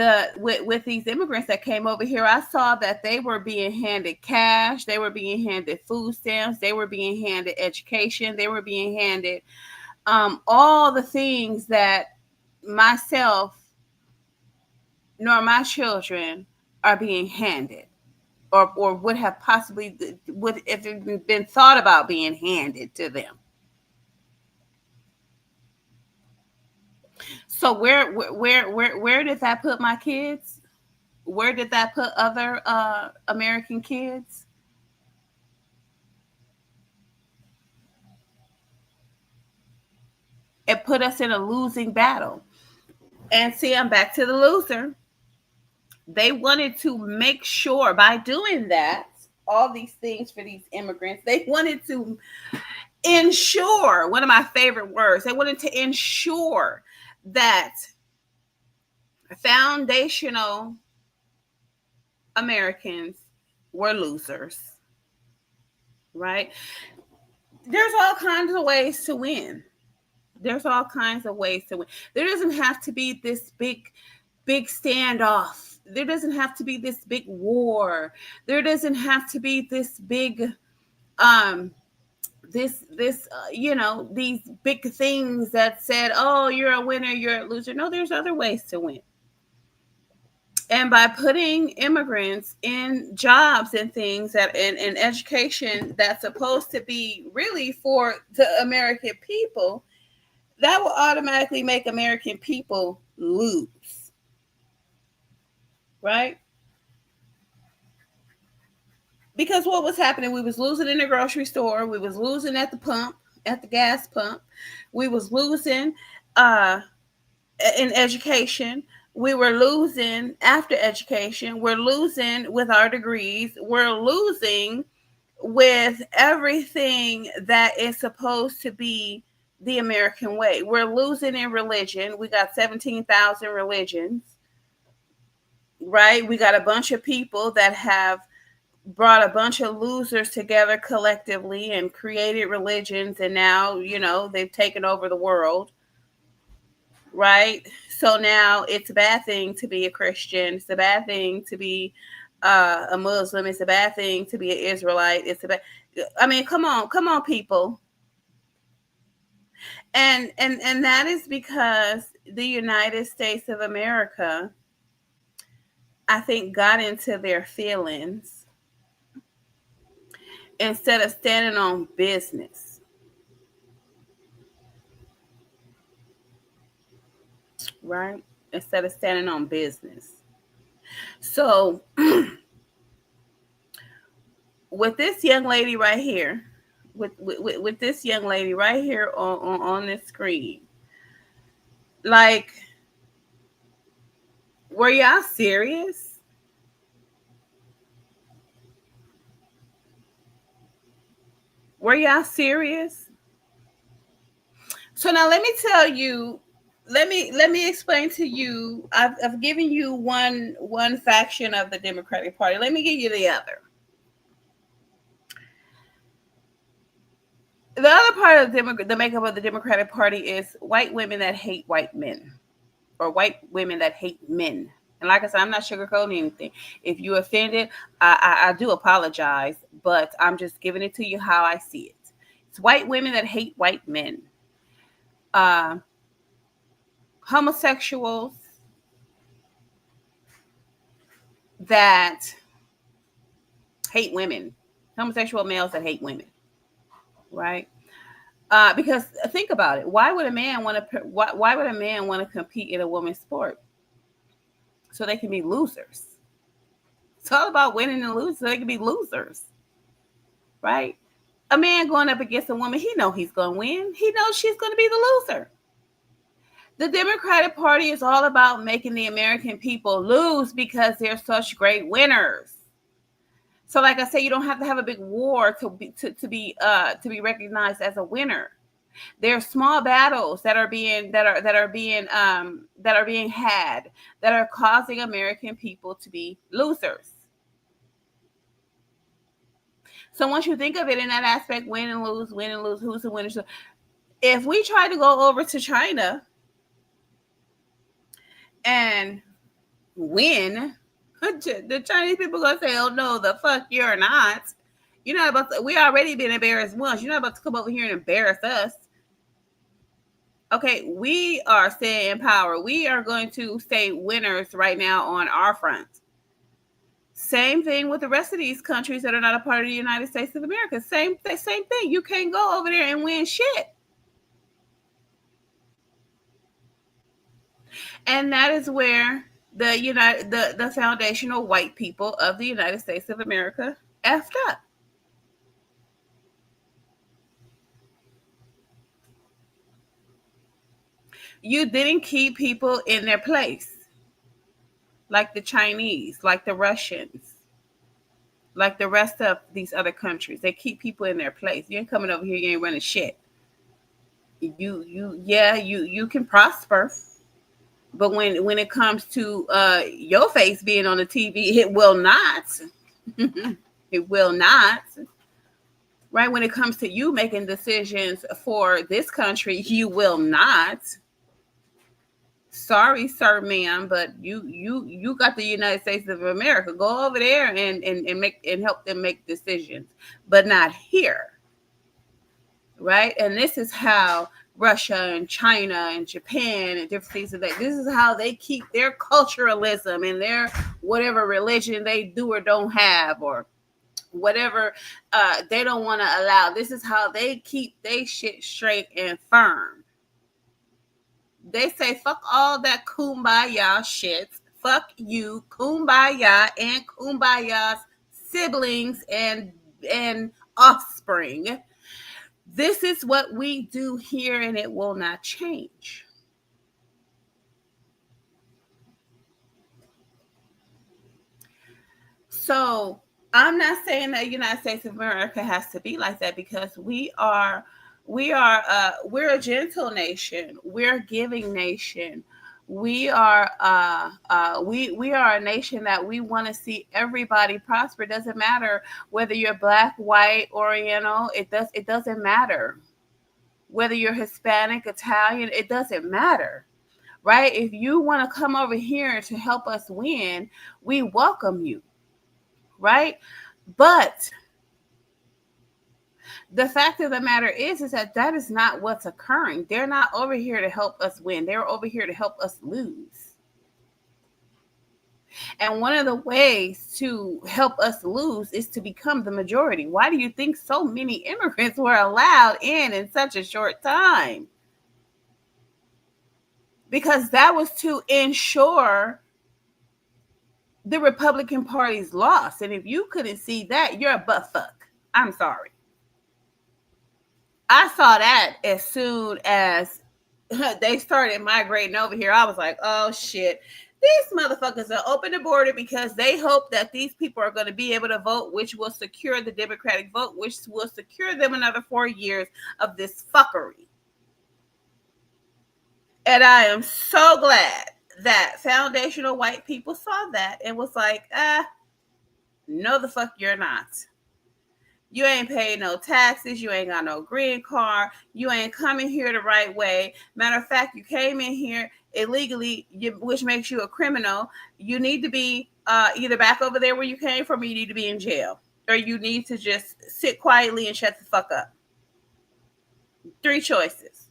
these immigrants that came over here, I saw that they were being handed cash, they were being handed food stamps, they were being handed education, they were being handed all the things that myself nor my children are being handed, or would have possibly would if it been thought about being handed to them. So where did that put my kids? Where did that put other American kids? It put us in a losing battle. And see, I'm back to the loser. They wanted to make sure by doing that, all these things for these immigrants, they wanted to ensure, one of my favorite words, they wanted to ensure that foundational Americans were losers, right? There's all kinds of ways to win. There's all kinds of ways to win. There doesn't have to be this big standoff. There doesn't have to be this big war. There doesn't have to be this big these big things that said, oh, you're a winner, you're a loser. No, there's other ways to win. And by putting immigrants in jobs and things that in education that's supposed to be really for the American people, that will automatically make American people lose. Right? Because what was happening, we was losing in the grocery store, we was losing at the pump, at the gas pump, we was losing in education, we were losing after education, we're losing with our degrees, we're losing with everything that is supposed to be the American way. We're losing in religion. We got 17,000 religions, right? We got a bunch of people that have brought a bunch of losers together collectively and created religions, and now they've taken over the world, right? So now it's a bad thing to be a Christian, it's a bad thing to be a Muslim, it's a bad thing to be an Israelite, come on people. And that is because the United States of America, I think, got into their feelings instead of standing on business. Right? Instead of standing on business. So with this young lady right here, with this young lady right here on this screen, like, were y'all serious? Were y'all serious? So now let me tell you, let me explain to you. I've given you one faction of the Democratic Party. Let me give you the other. The other part of the makeup of the Democratic Party is white women that hate white men, or white women that hate men. And like I said, I'm not sugarcoating anything. If you offended, I do apologize, but I'm just giving it to you how I see it. It's white women that hate white men, homosexuals that hate women, homosexual males that hate women, right? Because think about it. Why would a man want to? Why would a man want to compete in a woman's sport? So they can be losers. It's all about winning and losing. So they can be losers, right? A man going up against a woman, he know he's going to win. He knows she's going to be the loser. The Democratic Party is all about making the American people lose because they're such great winners. So, like I say, you don't have to have a big war to be recognized as a winner. There are small battles that are being had that are causing American people to be losers. So once you think of it in that aspect, win and lose, who's the winner? So if we try to go over to China and win, the Chinese people are gonna say, "Oh no, the fuck you're not. You're not about to, we already been embarrassed once. You're not about to come over here and embarrass us." Okay, we are staying in power. We are going to stay winners right now on our front. Same thing with the rest of these countries that are not a part of the United States of America. Same thing. You can't go over there and win shit. And that is where the foundational white people of the United States of America effed up. You didn't keep people in their place, like the Chinese, like the Russians, like the rest of these other countries. They keep people in their place. You ain't coming over here, you ain't running shit. You can prosper, but when it comes to your face being on the TV, it will not. It will not. Right? When it comes to you making decisions for this country, you will not. Sorry, sir, ma'am, but you got the United States of America. Go over there and make and help them make decisions, but not here. Right? And this is how Russia and China and Japan and different things like that. This is how they keep their culturalism and their whatever religion they do or don't have, or whatever they don't want to allow. This is how they keep their shit straight and firm. They say, fuck all that kumbaya shit. Fuck you, kumbaya and kumbaya's siblings and offspring. This is what we do here, and it will not change. So I'm not saying that the United States of America has to be like that, because we're a gentle nation. We're a giving nation. We are we are a nation that we want to see everybody prosper. It doesn't matter whether you're black, white, Oriental. It doesn't matter whether you're Hispanic, Italian. It doesn't matter, right? If you want to come over here to help us win, we welcome you, right? But the fact of the matter is that is not what's occurring. They're not over here to help us win. They're over here to help us lose. And one of the ways to help us lose is to become the majority. Why do you think so many immigrants were allowed in such a short time? Because that was to ensure the Republican Party's loss. And if you couldn't see that, you're a butt fuck. I'm sorry. I saw that as soon as they started migrating over here. I was like, oh shit, these motherfuckers are open the border because they hope that these people are going to be able to vote, which will secure the Democratic vote, which will secure them another 4 years of this fuckery. And I am so glad that foundational white people saw that and was like, no, the fuck you're not. You ain't paid no taxes. You ain't got no green card. You ain't coming here the right way. Matter of fact, you came in here illegally, which makes you a criminal. You need to be either back over there where you came from, or you need to be in jail, or you need to just sit quietly and shut the fuck up. 3 choices: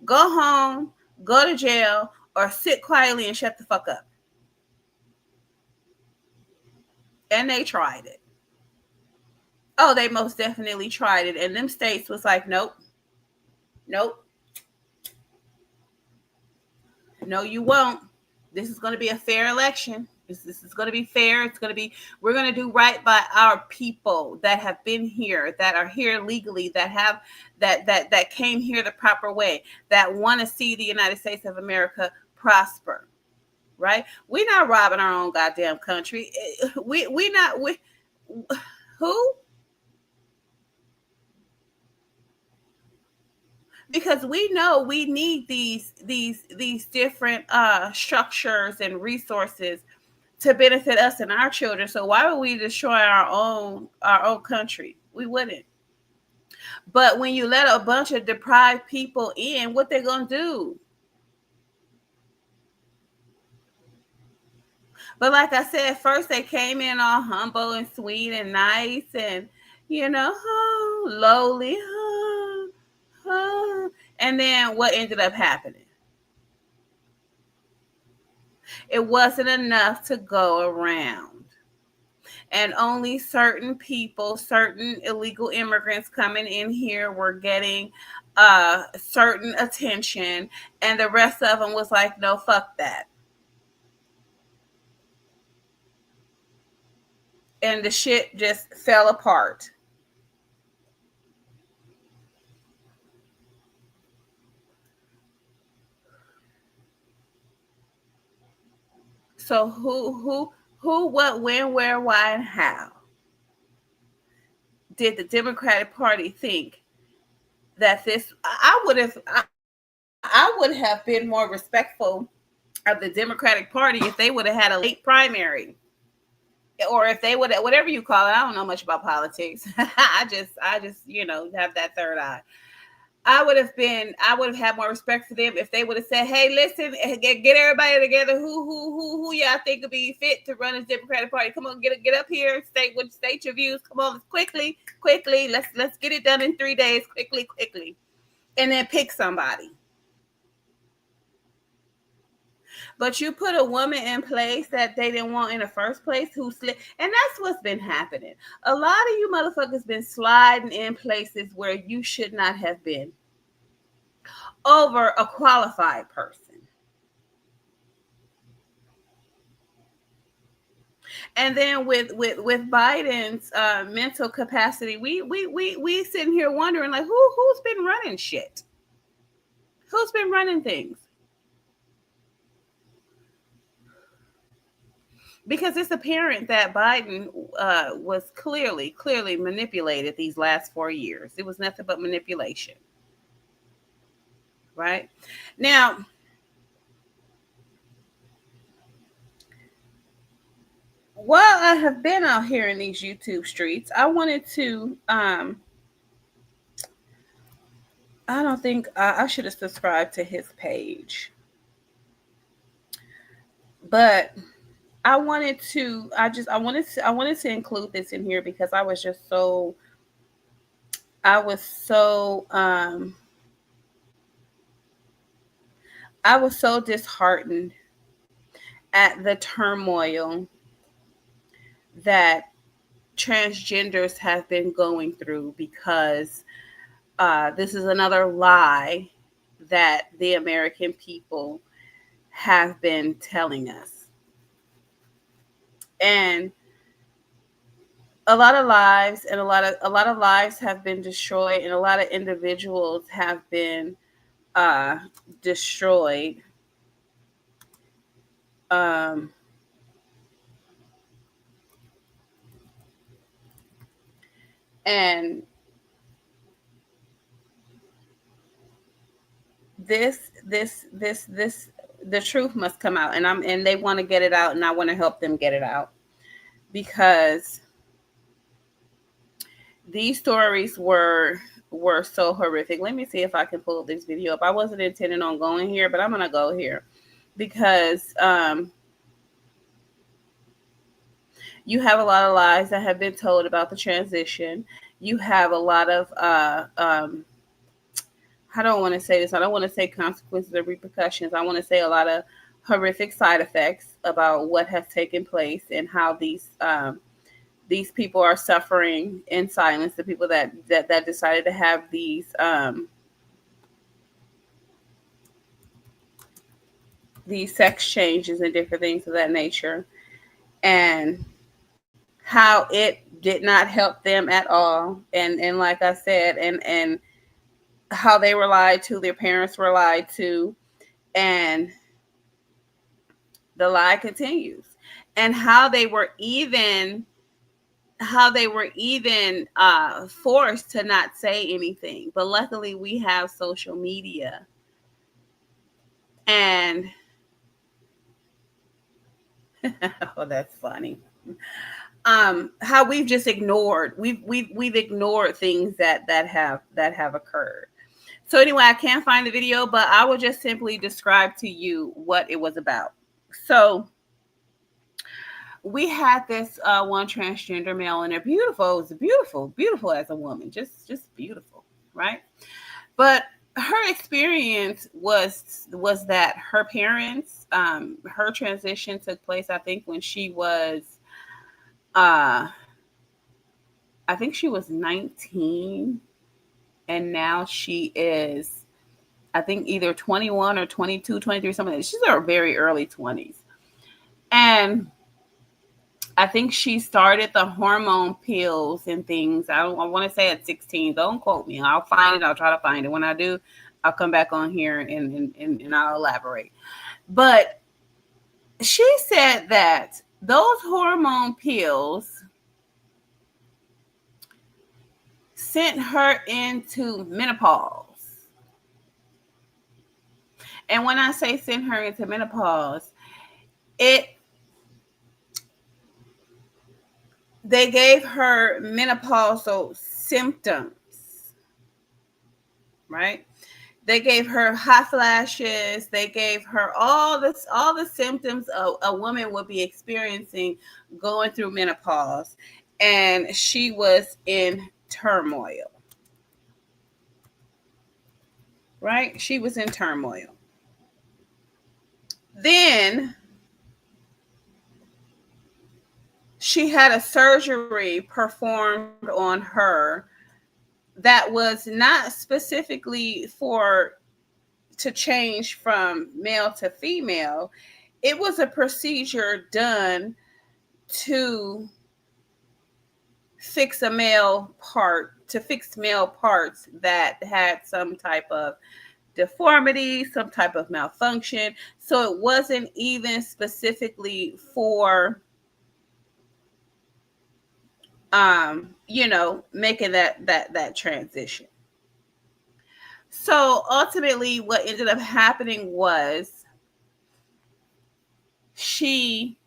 go home, go to jail, or sit quietly and shut the fuck up. And they tried it. Oh, they most definitely tried it. And them states was like, nope, nope, no, you won't. This is going to be a fair election. This is going to be fair. It's going to be, we're going to do right by our people that have been here, that are here legally, that have, that came here the proper way, that want to see the United States of America prosper. Right? We're not robbing our own goddamn country. We who? Because we know we need these different structures and resources to benefit us and our children. So why would we destroy our own country? We wouldn't. But when you let a bunch of deprived people in, what they're gonna do? But like I said, first they came in all humble and sweet and nice and, lowly. And then what ended up happening? It wasn't enough to go around. And only certain people, certain illegal immigrants coming in here were getting certain attention. And the rest of them was like, no, fuck that. And the shit just fell apart. So who, what, when, where, why, and how did the Democratic Party think that this? I would have been more respectful of the Democratic Party if they would have had a late primary, or if they would have, whatever you call it. I don't know much about politics. I just have that third eye. I would have had more respect for them if they would have said, "Hey, listen, get everybody together. Who y'all think would be fit to run this Democratic Party? Come on, get up here, state your views. Come on, quickly. Let's get it done in 3 days. Quickly, and then pick somebody." But you put a woman in place that they didn't want in the first place, and that's what's been happening. A lot of you motherfuckers been sliding in places where you should not have been over a qualified person. And then with Biden's mental capacity, we sitting here wondering, like, who's been running shit? Who's been running things? Because it's apparent that Biden was clearly manipulated these last 4 years. It was nothing but manipulation. Right? Now, while I have been out here in these YouTube streets, I wanted to, I don't think I should have subscribed to his page. But I wanted to include this in here because I was so disheartened at the turmoil that transgenders have been going through, because this is another lie that the American people have been telling us. And a lot of lives and a lot of lives have been destroyed, and a lot of individuals have been destroyed. And this the truth must come out, and they want to get it out, and I want to help them get it out, because these stories were so horrific. Let me see if I can pull this video up. I wasn't intending on going here, but I'm gonna go here because you have a lot of lies that have been told about the transition. You have a lot of I don't want to say this. I don't want to say consequences or repercussions. I want to say a lot of horrific side effects about what has taken place and how these people are suffering in silence. The people that decided to have these sex changes and different things of that nature, and how it did not help them at all. And like I said, and how they were lied to, their parents were lied to, and the lie continues. And how they were even forced to not say anything. But luckily we have social media, and oh, that's funny. How we've just ignored, we've ignored things that have occurred. So anyway, I can't find the video, but I will just simply describe to you what it was about. So we had this one transgender male, and they're beautiful. It was beautiful as a woman, just beautiful, right? But her experience was that her parents, her transition took place, I think, when she was, uh, I think she was 19, and now she is, I think, either 21 or 22, 23, something like that. She's in her very early 20s. And I think she started the hormone pills and things. I want to say at 16. Don't quote me. I'll find it. I'll try to find it. When I do, I'll come back on here and I'll elaborate. But she said that those hormone pills sent her into menopause. And when I say sent her into menopause, they gave her menopausal symptoms, right? They gave her hot flashes. They gave her all the symptoms a woman would be experiencing going through menopause. And she was in turmoil, right? She was in turmoil. Then she had a surgery performed on her that was not specifically to change from male to female. It was a procedure done to fix male parts that had some type of deformity, some type of malfunction. So it wasn't even specifically for making that transition. So ultimately what ended up happening was she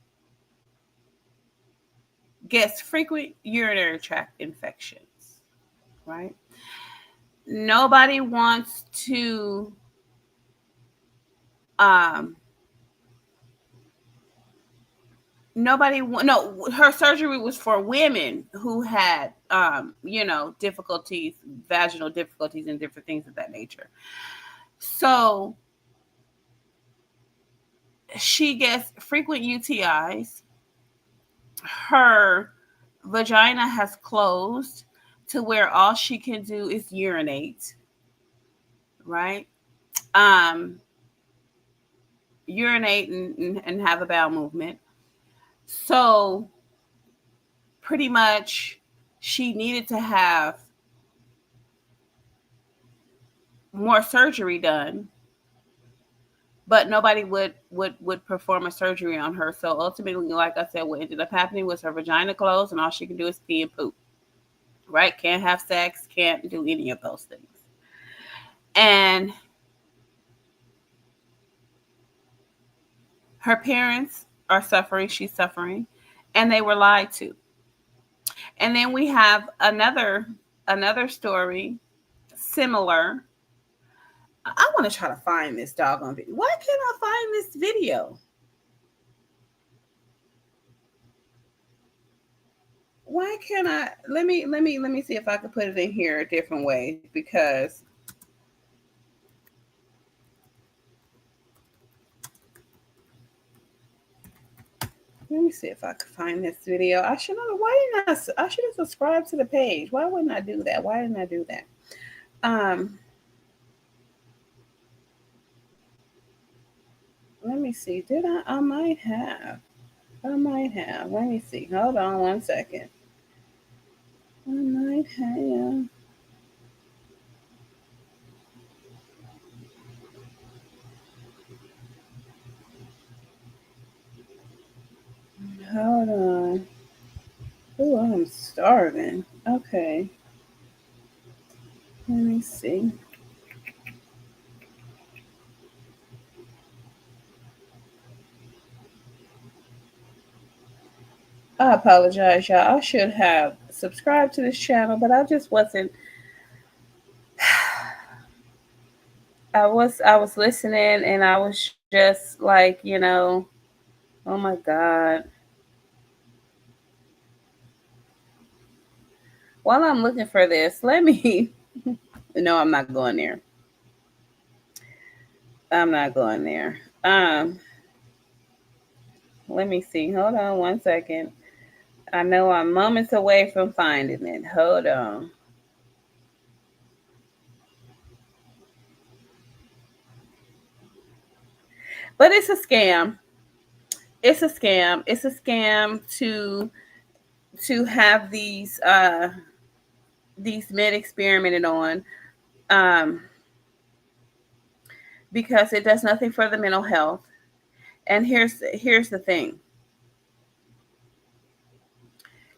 gets frequent urinary tract infections, right? Nobody wants to no, her surgery was for women who had difficulties, vaginal difficulties and different things of that nature. So she gets frequent UTIs. Her vagina has closed to where all she can do is urinate, right? Urinate and have a bowel movement. So pretty much she needed to have more surgery done, but nobody would perform a surgery on her. So ultimately, like I said, what ended up happening was her vagina closed and all she can do is pee and poop, right? Can't have sex, can't do any of those things. And her parents are suffering, she's suffering, and they were lied to. And then we have another story similar. I want to try to find this doggone video. Why can't I find this video? Why can't I? Let me see if I can put it in here a different way, because let me see if I can find this video. I should know. Why didn't I should have subscribed to the page. Why wouldn't I do that? Why didn't I do that? Let me see. Did I might have. Let me see. Hold on one second. I might have. Hold on. Oh, I'm starving. Okay. Let me see. I apologize, y'all. I should have subscribed to this channel, but I just wasn't. I was listening, and I was just like, oh my God. While I'm looking for this, let me. No, I'm not going there. I'm not going there. Let me see. Hold on one second. I know I'm moments away from finding it. Hold on. But it's a scam. It's a scam. It's a scam to have these men experimented on, um, because it does nothing for the mental health. And here's the thing.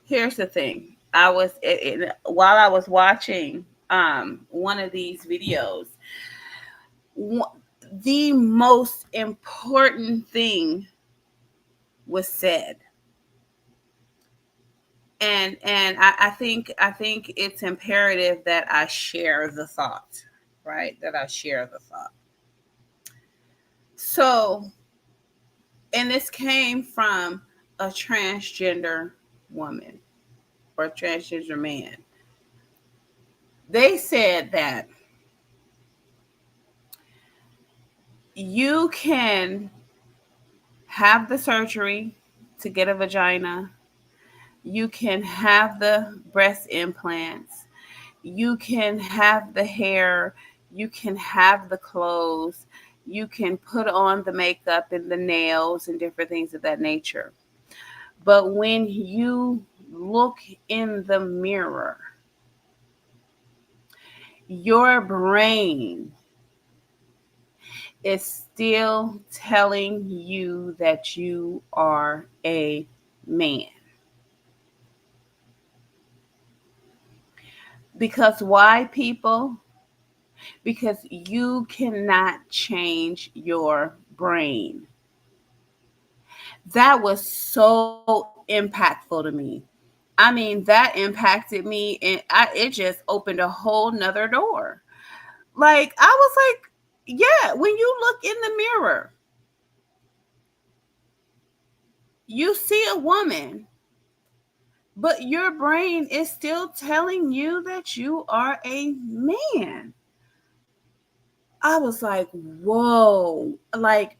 Here's the thing. While I was watching one of these videos, the most important thing was said. And I think it's imperative that I share the thought, right? That I share the thought. So, and this came from a transgender woman or a transgender man. They said that you can have the surgery to get a vagina, you can have the breast implants, you can have the hair, you can have the clothes, you can put on the makeup and the nails and different things of that nature. But when you look in the mirror, your brain is still telling you that you are a man. Because why, people? Because you cannot change your brain. That was so impactful to me. I mean, that impacted me, and it just opened a whole nother door. Like, I was like, yeah, when you look in the mirror, you see a woman, but your brain is still telling you that you are a man. I was like, whoa, like,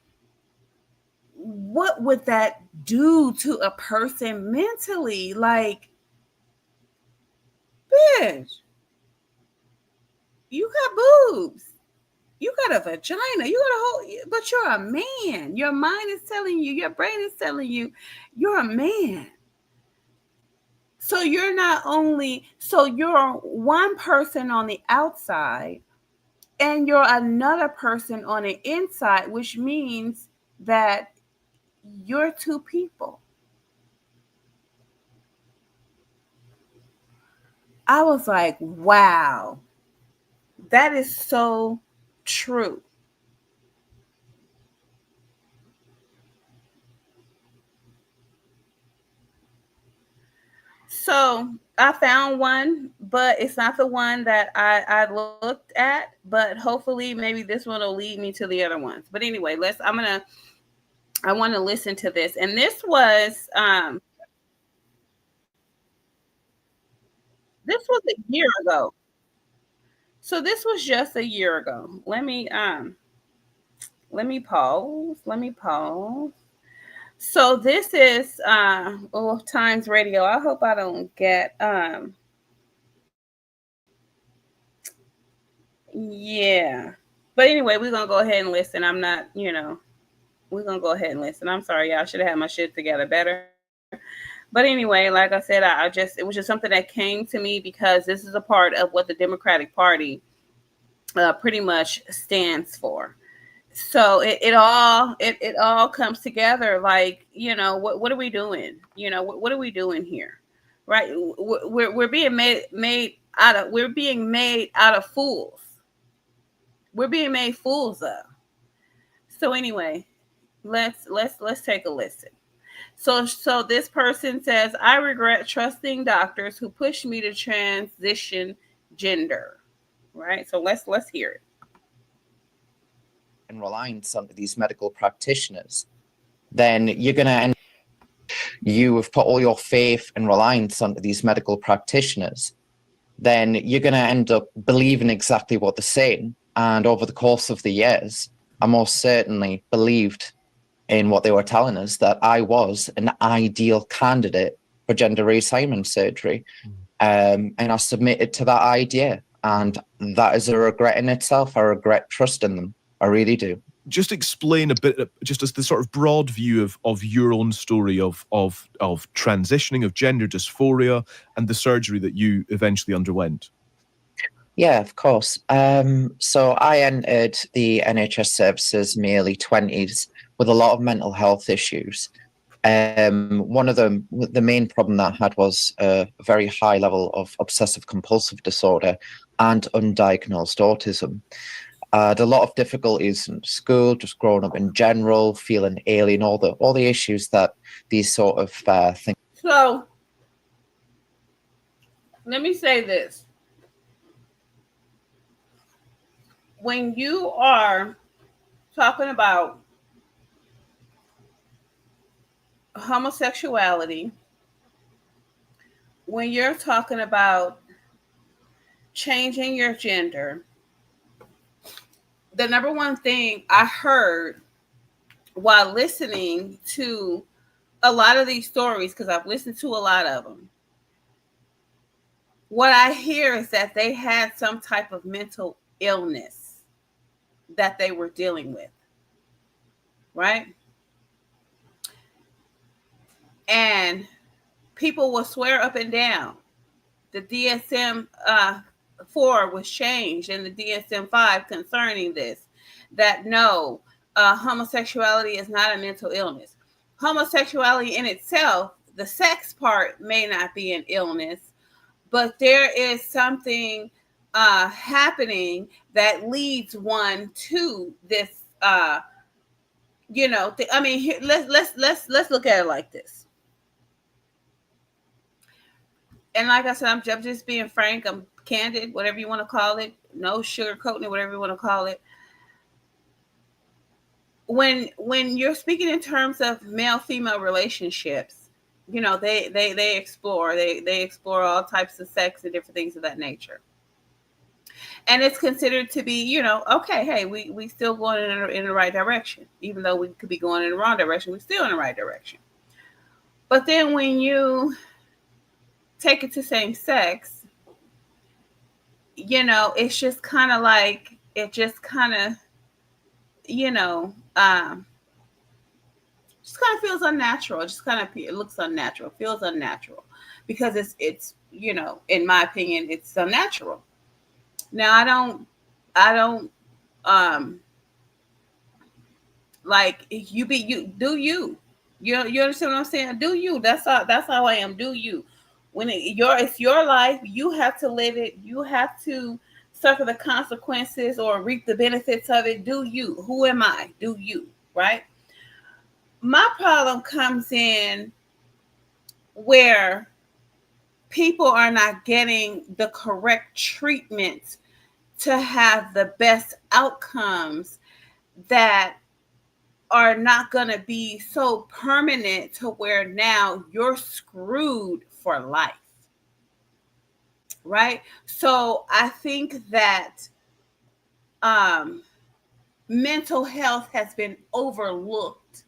what would that do to a person mentally? Like, bitch, you got boobs, you got a vagina, you got a whole, but you're a man. Your mind is telling you, your brain is telling you, you're a man. So you're not only, so you're one person on the outside and you're another person on the inside, which means that you're two people. I was like, wow, that is so true. So I found one, but it's not the one that I looked at. But hopefully, maybe this one will lead me to the other ones. But anyway, I want to listen to this, and this was a year ago. So this was just a year ago. Let me pause. Let me pause. So this is Times Radio. I hope I don't get yeah. But anyway, we're gonna go ahead and listen. I'm not, we're gonna go ahead and listen. I'm sorry, y'all. I should have had my shit together better. But anyway, like I said, it was just something that came to me because this is a part of what the Democratic Party pretty much stands for. So it all comes together. Like, what are we doing? What are we doing here? Right? We're being we're being made out of fools. We're being made fools of. So anyway, let's take a listen. So this person says, I regret trusting doctors who pushed me to transition gender. Right? So let's hear it. And reliance on these medical practitioners, then you're going to end. You have put all your faith and reliance onto these medical practitioners, then you're going to end up believing exactly what they're saying. And over the course of the years, I most certainly believed in what they were telling us, that I was an ideal candidate for gender reassignment surgery. And I submitted to that idea. And that is a regret in itself. I regret trusting them. I really do. Just explain a bit, just as the sort of broad view of your own story of transitioning, of gender dysphoria, and the surgery that you eventually underwent. Yeah, of course. So I entered the NHS services in my early 20s with a lot of mental health issues. One of them, the main problem that I had was a very high level of obsessive compulsive disorder and undiagnosed autism. I had a lot of difficulties in school, just growing up in general, feeling alien, all the issues that these sort of things. So let me say this. When you are talking about homosexuality, when you're talking about changing your gender, the number one thing I heard while listening to a lot of these stories, because I've listened to a lot of them, what I hear is that they had some type of mental illness that they were dealing with, right? And people will swear up and down the DSM-4 was changed and the DSM-5 concerning this, that no, homosexuality is not a mental illness. Homosexuality in itself, the sex part may not be an illness, but there is something happening that leads one to this. I mean, let's look at it like this. And like I said, I'm just being frank. I'm candid, whatever you want to call it. No sugarcoating it, whatever you want to call it. When you're speaking in terms of male-female relationships, they explore all types of sex and different things of that nature. And it's considered to be, okay, hey, we still going in the right direction. Even though we could be going in the wrong direction, we're still in the right direction. But then when you take it to same sex, it's just kind of like, it just kind of, just kind of feels unnatural. It just kind of, it looks unnatural, feels unnatural, because it's in my opinion, it's unnatural. Now I don't like, you do you understand what I'm saying? Do you? That's how I am. Do you? When it's your life, you have to live it. You have to suffer the consequences or reap the benefits of it. Do you? Who am I? Do you? Right? My problem comes in where people are not getting the correct treatment to have the best outcomes that are not going to be so permanent to where now you're screwed for life. Right? So I think that mental health has been overlooked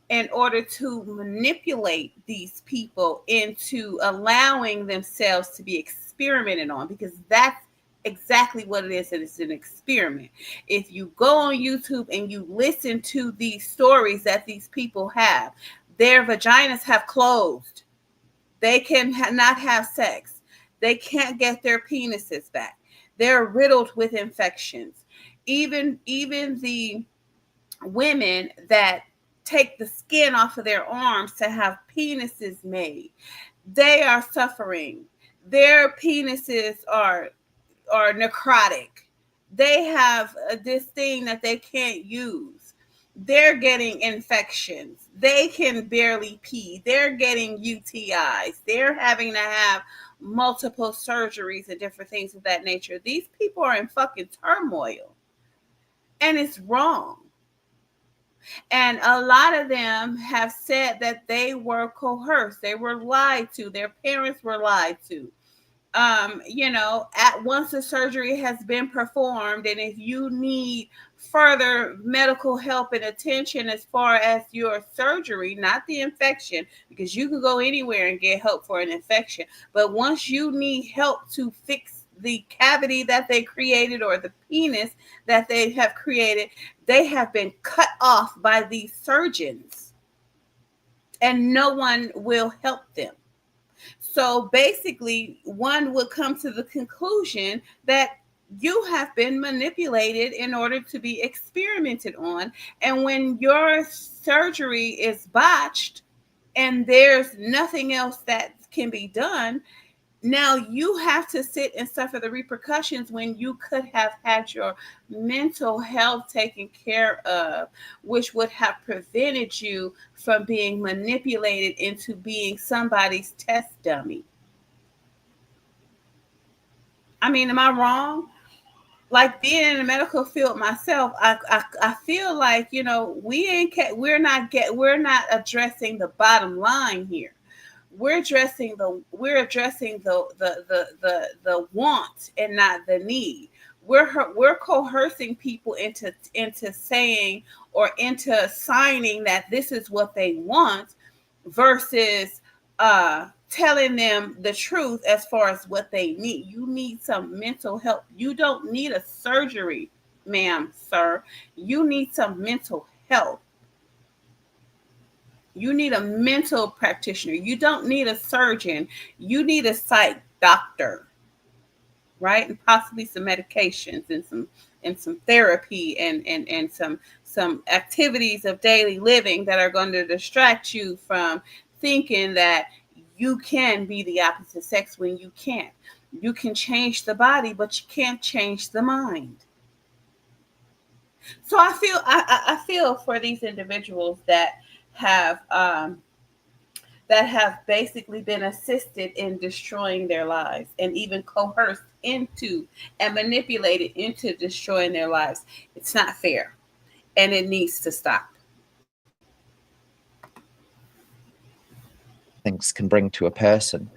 in order to manipulate these people into allowing themselves to be experimented on, because that's exactly what it is. It's an experiment. If you go on YouTube and you listen to these stories that these people have, their vaginas have closed. They can not have sex. They can't get their penises back. They're riddled with infections. Even the women that take the skin off of their arms to have penises made, they are suffering. Their penises are necrotic. They have this thing that they can't use. They're getting infections. They can barely pee. They're getting UTIs. They're having to have multiple surgeries and different things of that nature. These people are in fucking turmoil. And it's wrong. And a lot of them have said that they were coerced. They were lied to. Their parents were lied to. At once the surgery has been performed, and if you need further medical help and attention as far as your surgery, not the infection, because you can go anywhere and get help for an infection, but once you need help to fix the cavity that they created or the penis that they have created, they have been cut off by these surgeons, and no one will help them. So basically, one would come to the conclusion that you have been manipulated in order to be experimented on. And when your surgery is botched and there's nothing else that can be done, now you have to sit and suffer the repercussions when you could have had your mental health taken care of, which would have prevented you from being manipulated into being somebody's test dummy. I mean, am I wrong? Like, being in the medical field myself, I feel like, we're not addressing the bottom line here. We're addressing the want and not the need. We're coercing people into saying or into signing that this is what they want, versus telling them the truth as far as what they need. You need some mental help. You don't need a surgery, ma'am, sir. You need some mental health. You need a mental practitioner. You don't need a surgeon. You need a psych doctor, right? And possibly some medications and some therapy and some activities of daily living that are going to distract you from thinking that you can be the opposite sex when you can't. You can change the body, but you can't change the mind. So I feel for these individuals that have basically been assisted in destroying their lives, and even coerced into and manipulated into destroying their lives. It's not fair, and it needs to stop. Things can bring to a person.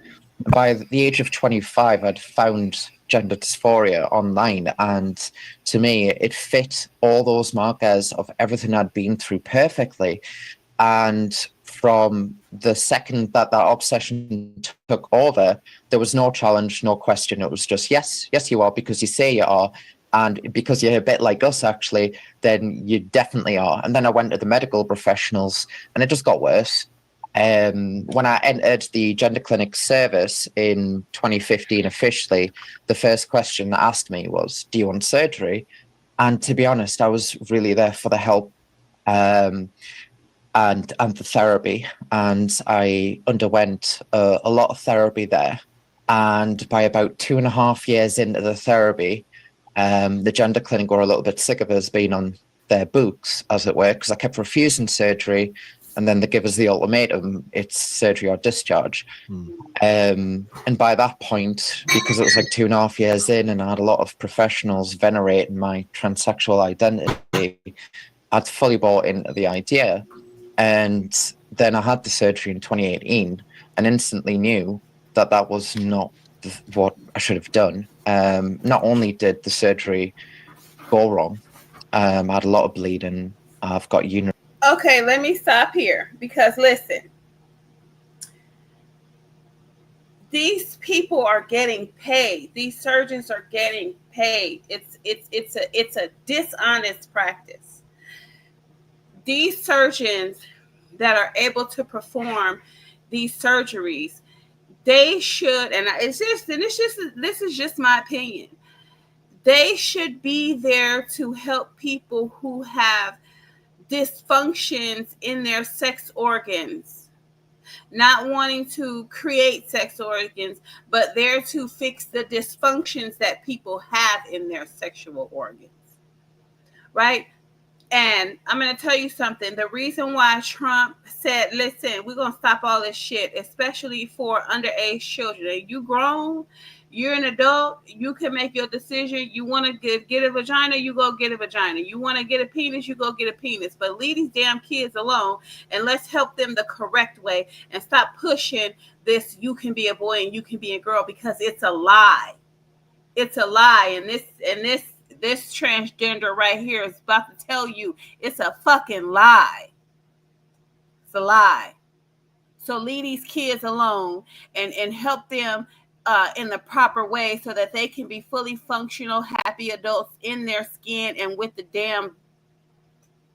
By the age of 25, I'd found gender dysphoria online, and to me, it fit all those markers of everything I'd been through perfectly. And from the second that obsession took over, there was no challenge, no question. It was just, yes, you are, because you say you are. And because you're a bit like us, actually, then you definitely are. And then I went to the medical professionals, and it just got worse. When I entered the gender clinic service in 2015 officially, the first question they asked me was, do you want surgery? And to be honest, I was really there for the help and the therapy. And I underwent a lot of therapy there. And by about 2.5 years into the therapy, the gender clinic were a little bit sick of us being on their books, as it were, because I kept refusing surgery. and then they give us the ultimatum: it's surgery or discharge. And by that point, because it was like 2.5 years in, and I had a lot of professionals venerating my transsexual identity, I'd fully bought into the idea. And then I had the surgery in 2018 and instantly knew that that was not what I should have done. Not only did the surgery go wrong, I had a lot of bleeding. I've got urinary. Okay, let me stop here because listen, these people are getting paid. These surgeons are getting paid. It's a dishonest practice. These surgeons that are able to perform these surgeries, they should, and this is just my opinion. They should be there to help people who have dysfunctions in their sex organs, not wanting to create sex organs, but there to fix the dysfunctions that people have in their sexual organs, right? And I'm going to tell you something. The reason why Trump said, listen, we're going to stop all this shit, especially for underage children. You grown, you're an adult, you can make your decision. You want to get a vagina, you go get a vagina. You want to get a penis, you go get a penis. But leave these damn kids alone and let's help them the correct way and stop pushing this you can be a boy and you can be a girl, because it's a lie. It's a lie. And this transgender right here is about to tell you it's a fucking lie. It's a lie. So leave these kids alone and help them in the proper way so that they can be fully functional, happy adults in their skin and with the damn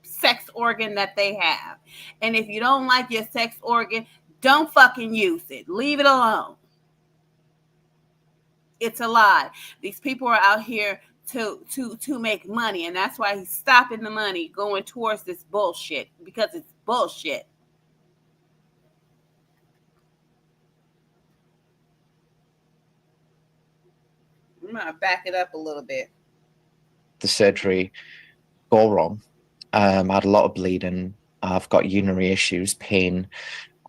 sex organ that they have. And if you don't like your sex organ, don't fucking use it. Leave it alone. It's a lie. These people are out here to make money, and that's why he's stopping the money going towards this bullshit, because it's bullshit. I'm gonna back it up a little bit. The surgery go wrong. I had a lot of bleeding. I've got urinary issues, pain,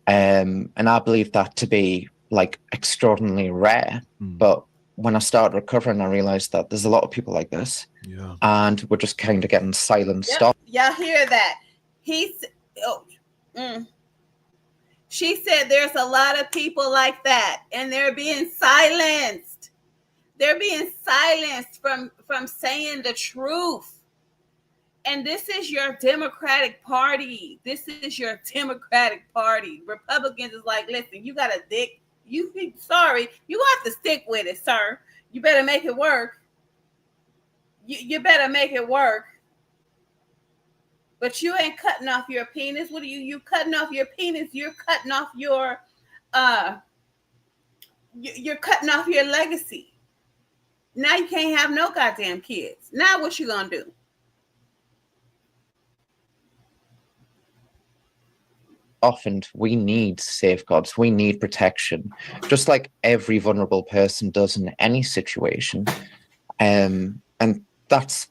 and I believe that to be like extraordinarily rare. But when I started recovering, I realized that there's a lot of people like this, and we're just kind of getting silenced off. Y'all hear that? She said there's a lot of people like that, and they're being silenced. They're being silenced from saying the truth. And this is your Democratic Party. This is your Democratic Party. Republicans is like, listen, you got a dick. You sorry, you have to stick with it, sir. You better make it work. You better make it work. But you ain't cutting off your penis. What are you cutting off your penis? You're cutting off your you're cutting off your legacy. Now you can't have no goddamn kids. Now what you gonna do? Often we need safeguards, we need protection, just like every vulnerable person does in any situation. And that's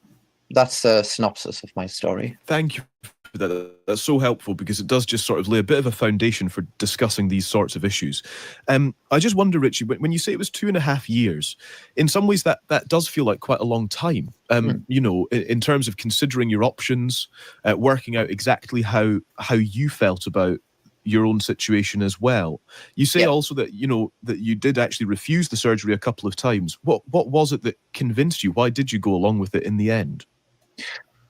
a synopsis of my story. Thank you for that. That's so helpful, because it does just sort of lay a bit of a foundation for discussing these sorts of issues. I just wonder, Richie, when you say it was 2.5 years, in some ways that does feel like quite a long time. You know, in terms of considering your options, working out exactly how you felt about your own situation as well. You say also that, you know, that you did actually refuse the surgery a couple of times. What was it that convinced you? Why did you go along with it in the end?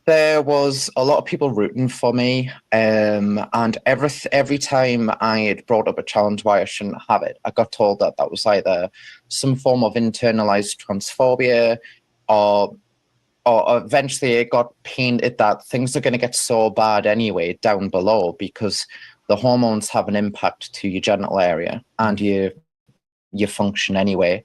There was a lot of people rooting for me, and every time I had brought up a challenge why I shouldn't have it, I got told that that was either some form of internalized transphobia, or eventually it got painted that things are going to get so bad anyway down below, because the hormones have an impact to your genital area and your function anyway.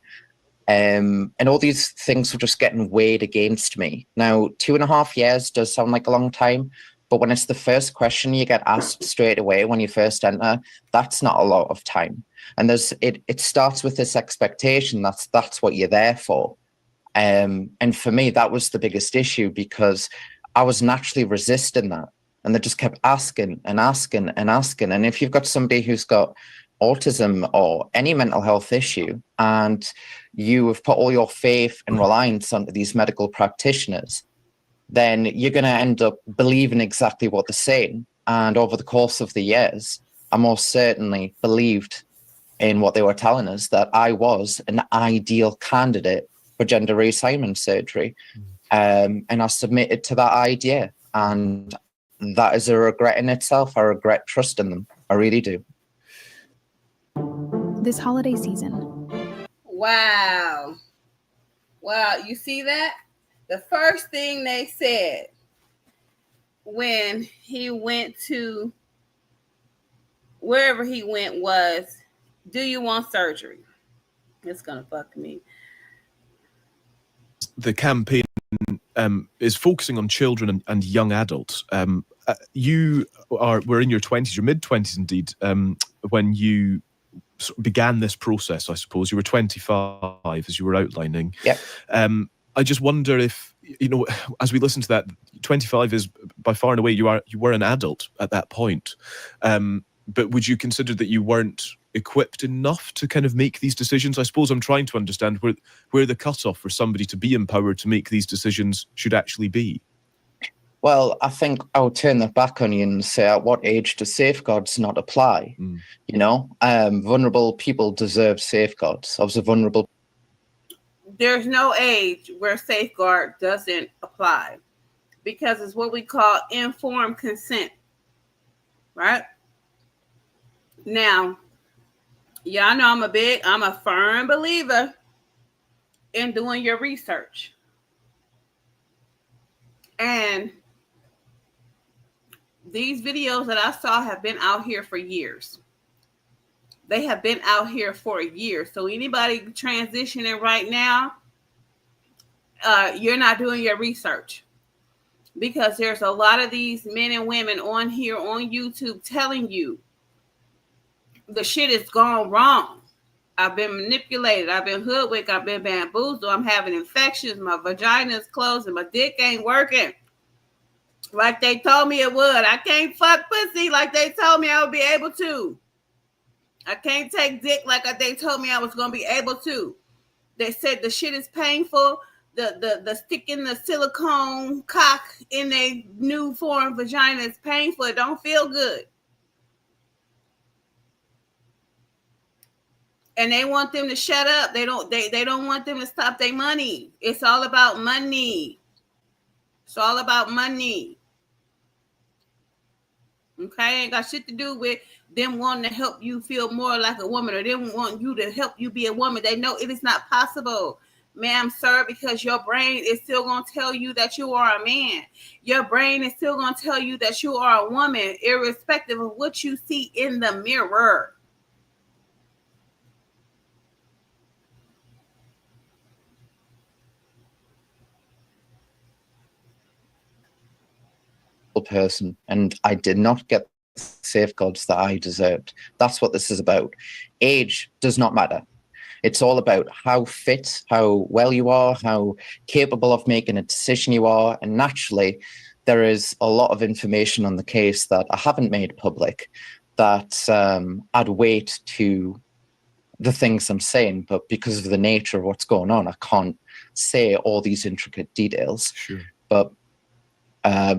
And all these things were just getting weighed against me. Now, 2.5 years does sound like a long time, but when it's the first question you get asked straight away when you first enter, that's not a lot of time. And it starts with this expectation that's what you're there for. And for me, that was the biggest issue, because I was naturally resisting that. And they just kept asking and asking and asking. And if you've got somebody who's got autism or any mental health issue, and you have put all your faith and reliance onto these medical practitioners, then you're going to end up believing exactly what they're saying. And over the course of the years, I most certainly believed in what they were telling us, that I was an ideal candidate for gender reassignment surgery. And I submitted to that idea. And that is a regret in itself. I regret trusting them. I really do. This holiday season. Wow. Wow. You see that? The first thing they said when he went to wherever he went was, do you want surgery? It's going to fuck me. The campaign is focusing on children and young adults. You were in your 20s, your mid-20s indeed, when you began this process, I suppose. You were 25, as you were outlining. Yeah. I just wonder if, as we listen to that, 25 is by far and away, you were an adult at that point. But would you consider that you weren't equipped enough to kind of make these decisions? I suppose I'm trying to understand where the cutoff for somebody to be empowered to make these decisions should actually be. Well, I think I'll turn that back on you and say, at what age do safeguards not apply? Vulnerable people deserve safeguards. I was a vulnerable. There's no age where safeguard doesn't apply, because it's what we call informed consent, right? Now, y'all know I'm a firm believer in doing your research. And these videos that I saw have been out here for years. They have been out here for years. So anybody transitioning right now, you're not doing your research, because there's a lot of these men and women on here on YouTube telling you the shit is gone wrong. I've been manipulated. I've been hoodwinked. I've been bamboozled. I'm having infections. My vagina is closed and my dick ain't working like they told me it would. I can't fuck pussy like they told me I would be able to. I can't take dick like they told me I was going to be able to. They said the shit is painful. The sticking the silicone cock in a new form vagina is painful. It don't feel good. And they want them to shut up. They don't want them to stop their money. It's all about money. It's all about money. Okay? Ain't got shit to do with them wanting to help you feel more like a woman, or them want you to help you be a woman. They know it is not possible, ma'am, sir, because your brain is still going to tell you that you are a man. Your brain is still going to tell you that you are a woman, irrespective of what you see in the mirror. Person, and I did not get the safeguards that I deserved. That's what this is about. Age does not matter. It's all about how fit, how well you are, how capable of making a decision you are. And naturally, there is a lot of information on the case that I haven't made public that I'd wait to the things I'm saying, but because of the nature of what's going on, I can't say all these intricate details. Sure. But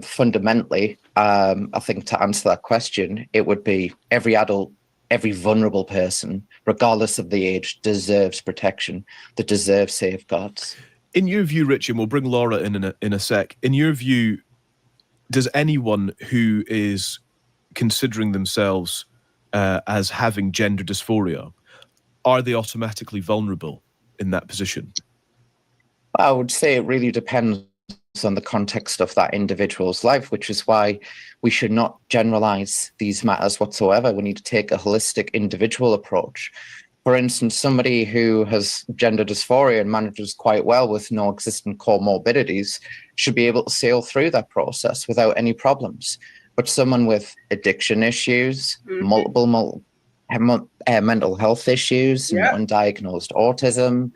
fundamentally, I think to answer that question, it would be every adult, every vulnerable person, regardless of the age, deserves protection, that deserves safeguards. In your view, Richie, and we'll bring Laura in a sec, in your view, does anyone who is considering themselves as having gender dysphoria, are they automatically vulnerable in that position? I would say it really depends on the context of that individual's life, which is why we should not generalize these matters whatsoever. We need to take a holistic individual approach. For instance, somebody who has gender dysphoria and manages quite well with no existing comorbidities should be able to sail through that process without any problems. But someone with addiction issues, multiple mental health issues, and undiagnosed autism,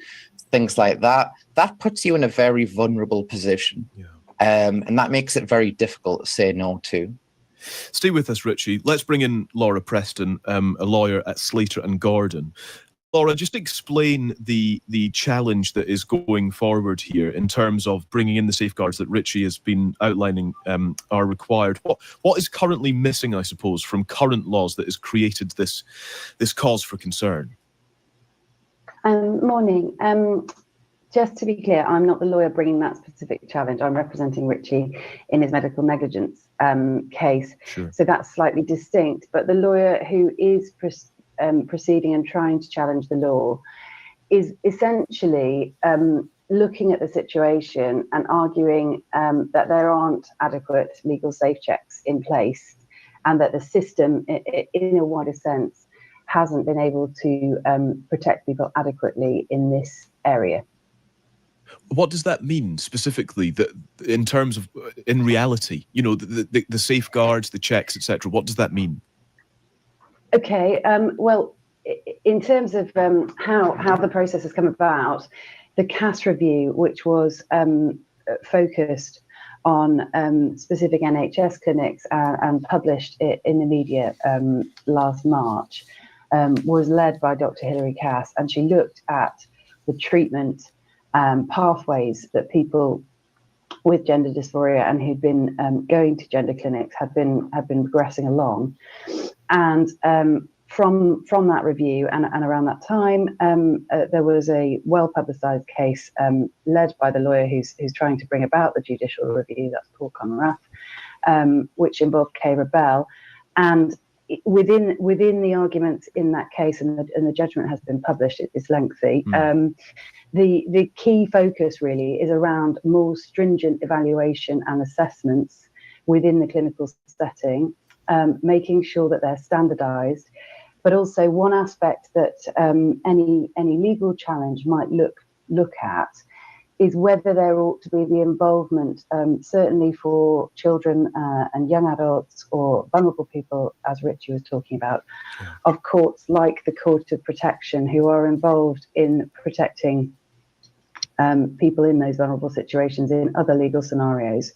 things like that, that puts you in a very vulnerable position. Yeah. And that makes it very difficult to say no to. Stay with us, Richie. Let's bring in Laura Preston, a lawyer at Slater and Gordon. Laura, just explain the challenge that is going forward here in terms of bringing in the safeguards that Richie has been outlining are required. What is currently missing, I suppose, from current laws that has created this cause for concern? Morning. Just to be clear, I'm not the lawyer bringing that specific challenge. I'm representing Richie in his medical negligence case. Sure. So that's slightly distinct. But the lawyer who is proceeding and trying to challenge the law is essentially looking at the situation and arguing that there aren't adequate legal safe checks in place and that the system, in a wider sense, hasn't been able to protect people adequately in this area. What does that mean specifically, that in terms of, in reality, you know, the safeguards, the checks, etc.? What does that mean? Okay, well, in terms of how the process has come about, the CAS review, which was focused on specific NHS clinics and published it in the media last March, was led by Dr. Hilary Cass, and she looked at the treatment pathways that people with gender dysphoria and who'd been going to gender clinics had been progressing along. And from that review and around that time, there was a well-publicised case led by the lawyer who's trying to bring about the judicial review, that's Paul Conrath, which involved Kay Bell. And within the arguments in that case, and the judgment has been published, it's lengthy, the key focus really is around more stringent evaluation and assessments within the clinical setting, making sure that they're standardised. But also one aspect that any legal challenge might look at is whether there ought to be the involvement, certainly for children and young adults or vulnerable people, as Richie was talking about, of courts like the Court of Protection, who are involved in protecting people in those vulnerable situations in other legal scenarios.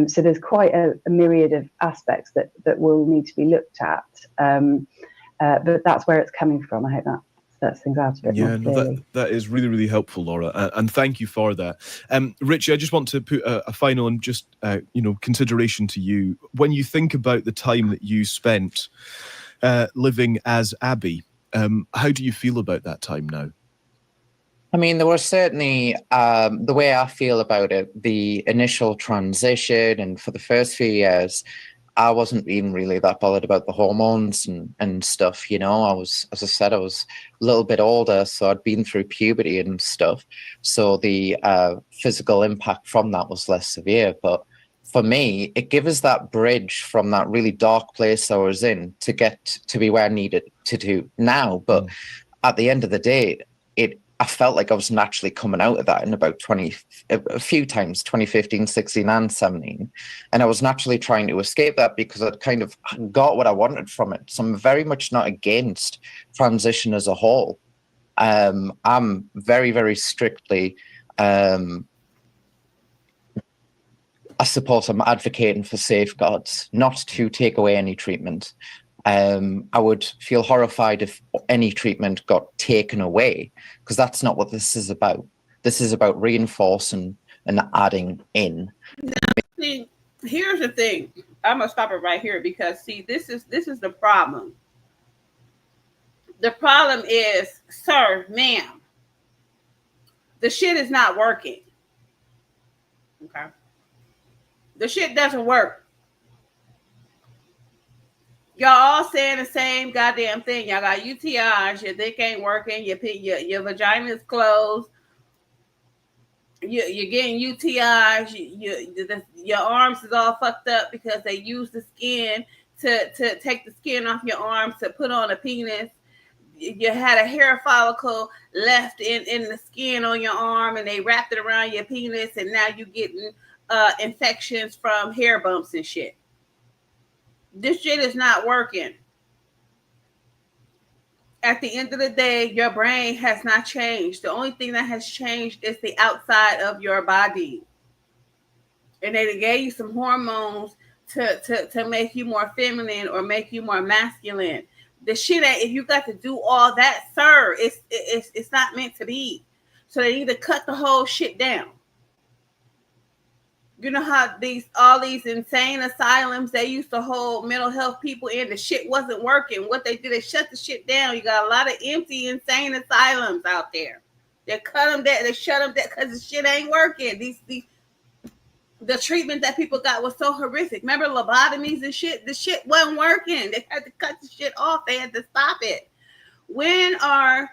So there's quite a myriad of aspects that will need to be looked at. But that's where it's coming from. I hope that's things out of it. Yeah, no, that is really, really helpful, Laura, and thank you for that. Richie, I just want to put a final and just consideration to you. When you think about the time that you spent living as Abby, how do you feel about that time now? I mean, there was certainly, the way I feel about it, the initial transition, and for the first few years, I wasn't even really that bothered about the hormones and stuff, I was, as I said, I was a little bit older, so I'd been through puberty and stuff. So the physical impact from that was less severe. But for me, it gave us that bridge from that really dark place I was in to get to be where I needed to do now. But at the end of the day, I felt like I was naturally coming out of that in about a few times, 2015, 16 and 17. And I was naturally trying to escape that because I'd kind of got what I wanted from it. So I'm very much not against transition as a whole. I'm very, very strictly, I suppose I'm advocating for safeguards, not to take away any treatment. I would feel horrified if any treatment got taken away, because that's not what this is about. This is about reinforcing and adding in. See, here's the thing. I'm gonna stop it right here because this is the problem. The problem is, sir, ma'am, the shit is not working. Okay, the shit doesn't work. Y'all all saying the same goddamn thing. Y'all got UTIs. Your dick ain't working. Your vagina is closed. You're getting UTIs. Your arms is all fucked up because they use the skin to take the skin off your arms to put on a penis. You had a hair follicle left in the skin on your arm, and they wrapped it around your penis, and now you're getting infections from hair bumps and shit. This shit is not working. At the end of the day, your brain has not changed. The only thing that has changed is the outside of your body. And they gave you some hormones to make you more feminine or make you more masculine. The shit ain't, if you got to do all that, sir, it's not meant to be. So they need to cut the whole shit down. You know how all these insane asylums they used to hold mental health people in, the shit wasn't working. What they did, they shut the shit down. You got a lot of empty insane asylums out there. They cut them down, they shut them down because the shit ain't working. The treatment that people got was so horrific. Remember lobotomies and shit? The shit wasn't working. They had to cut the shit off. They had to stop it. When are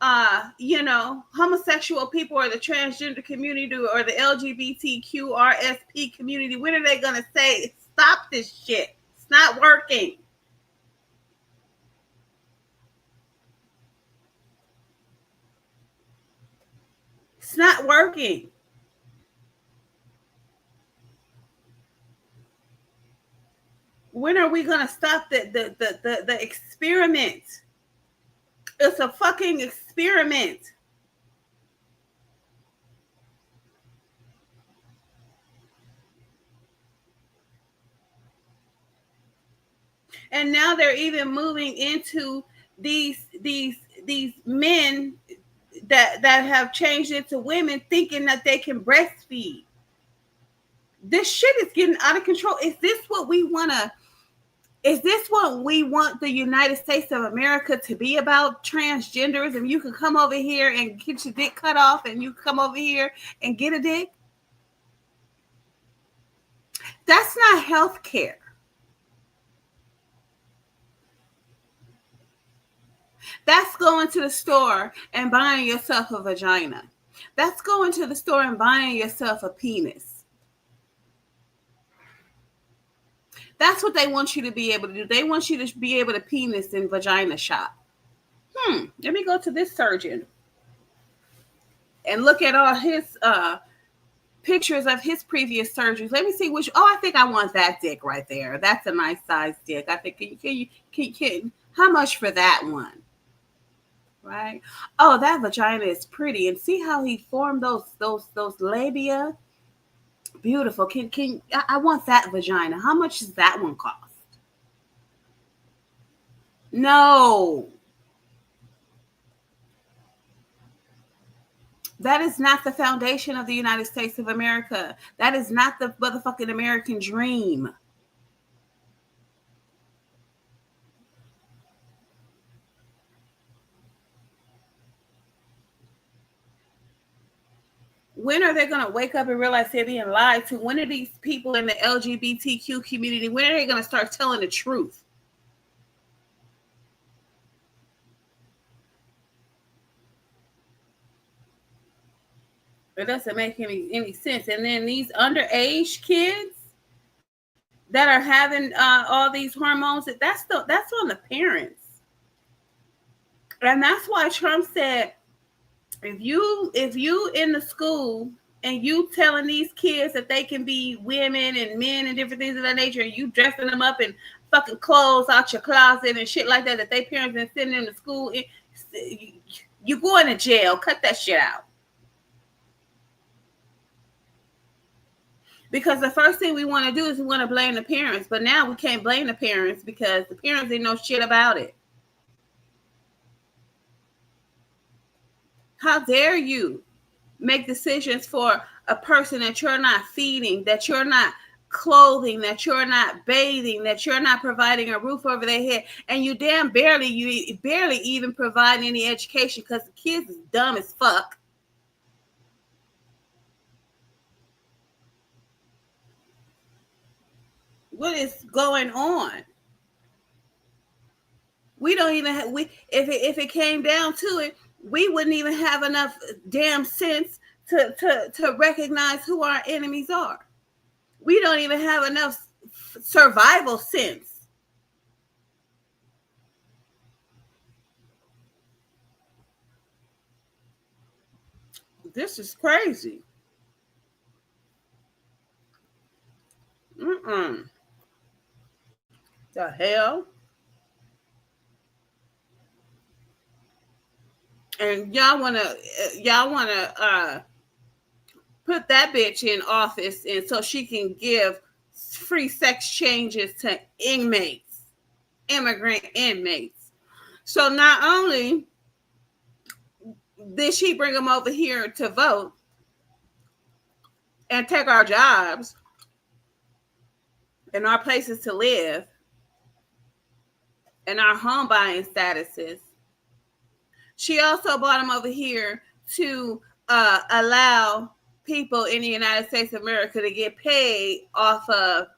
homosexual people or the transgender community or the LGBTQRSP community, when are they gonna say stop this shit? It's not working. It's not working. When are we gonna stop the experiment? It's a fucking experiment. And now they're even moving into these men that have changed into women, thinking that they can breastfeed. This shit is getting out of control. Is this what we want the United States of America to be about? Transgenders, and you can come over here and get your dick cut off, and you come over here and get a dick? That's not health care. That's going to the store and buying yourself a vagina. That's going to the store and buying yourself a penis. That's what they want you to be able to do. They want you to be able to penis and vagina shop. Let me go to this surgeon and look at all his pictures of his previous surgeries. Let me see which. Oh, I think I want that dick right there. That's a nice size dick. I think. Can how much for that one? Right. Oh, that vagina is pretty, and see how he formed those labia. Beautiful. I want that vagina. How much does that one cost? No. That is not the foundation of the United States of America. That is not the motherfucking American dream. When are they going to wake up and realize they're being lied to? When are these people in the LGBTQ community, when are they going to start telling the truth? It doesn't make any sense. And then these underage kids that are having all these hormones, that's on the parents. And that's why Trump said, if you in the school and you telling these kids that they can be women and men and different things of that nature, and you dressing them up in fucking clothes out your closet and shit like that they parents been sending them to school, you going to jail. Cut that shit out. Because the first thing we want to do is we want to blame the parents, but now we can't blame the parents because the parents didn't know shit about it. How dare you make decisions for a person that you're not feeding, that you're not clothing, that you're not bathing, that you're not providing a roof over their head, and you barely even provide any education because the kids is dumb as fuck. What is going on? We don't even have, if it came down to it, we wouldn't even have enough damn sense to recognize who our enemies are. We don't even have enough survival sense. This is crazy. The hell? And y'all wanna put that bitch in office, and so she can give free sex changes to inmates, immigrant inmates. So not only did she bring them over here to vote and take our jobs and our places to live and our home buying statuses, she also brought them over here to allow people in the United States of America to get paid off of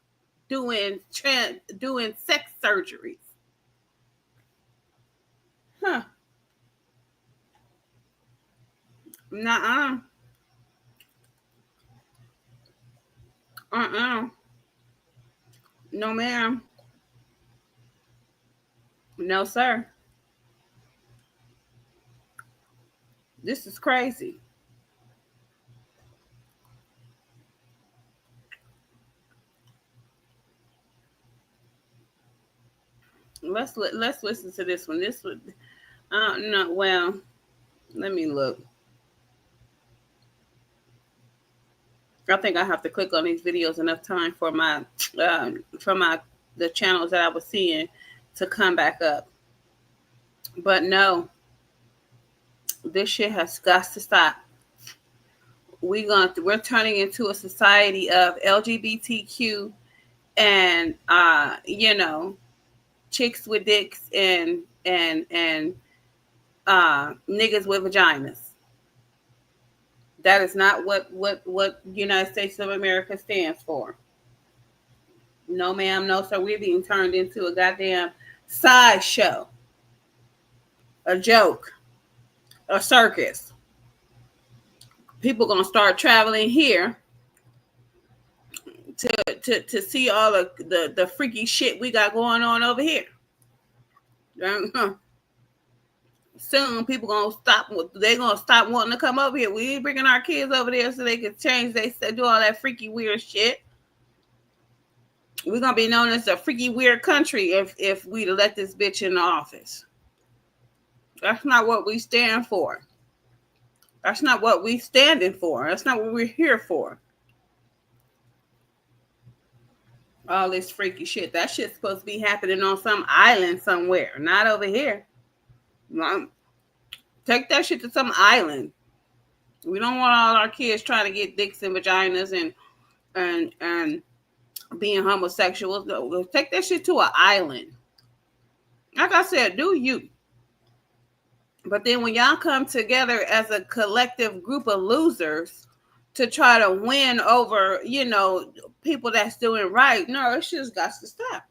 doing sex surgeries. Huh. Nuh-uh. No, ma'am. No, sir. This is crazy. Let's listen to this one. This would no, well, let me look. I think I have to click on these videos enough time for my the channels that I was seeing to come back up. But no, this shit has got to stop. We're turning into a society of LGBTQ and chicks with dicks and niggas with vaginas. That is not what United States of America stands for. No, ma'am, no, sir. We're being turned into a goddamn sideshow, a joke, a circus. People gonna start traveling here to see all of the freaky shit we got going on over here. Soon people gonna stop. They're gonna stop wanting to come over here. We ain't bringing our kids over there so they can change. They do all that freaky weird shit. We're gonna be known as a freaky weird country if we let this bitch in the office. That's not what we stand for. That's not what we standing for. That's not what we're here for. All this freaky shit. That shit's supposed to be happening on some island somewhere, not over here. Take that shit to some island. We don't want all our kids trying to get dicks and vaginas and being homosexuals. No, take that shit to an island. Like I said, do you. But then when y'all come together as a collective group of losers to try to win over, people that's doing right, no, it just got to stop.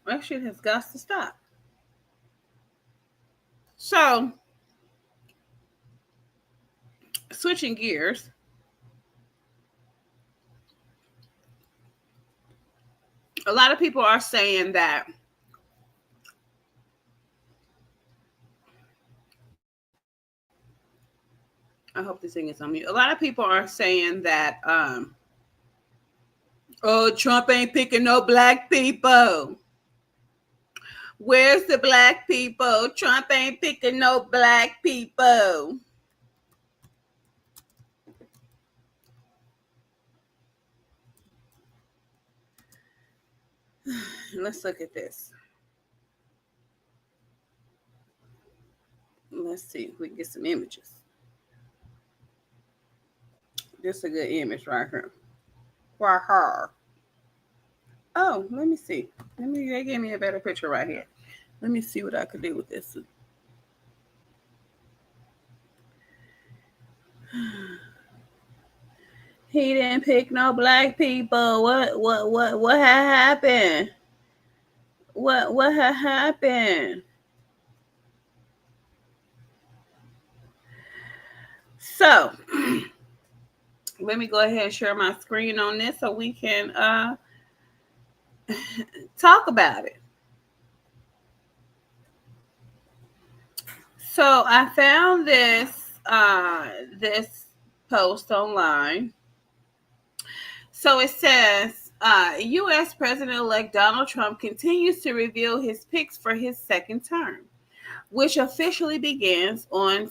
That shit has got to stop. So, switching gears. A lot of people are saying that I hope this thing is on mute. A lot of people are saying that Trump ain't picking no black people. Where's the black people? Trump ain't picking no black people. Let's look at this. Let's see if we can get some images. This is a good image right here. Right here. Oh, let me see. They gave me a better picture right here. Let me see what I could do with this. He didn't pick no black people. What had happened? What had happened? So let me go ahead and share my screen on this so we can talk about it. So I found this post online. So it says, U.S. President-elect Donald Trump continues to reveal his picks for his second term. which officially begins on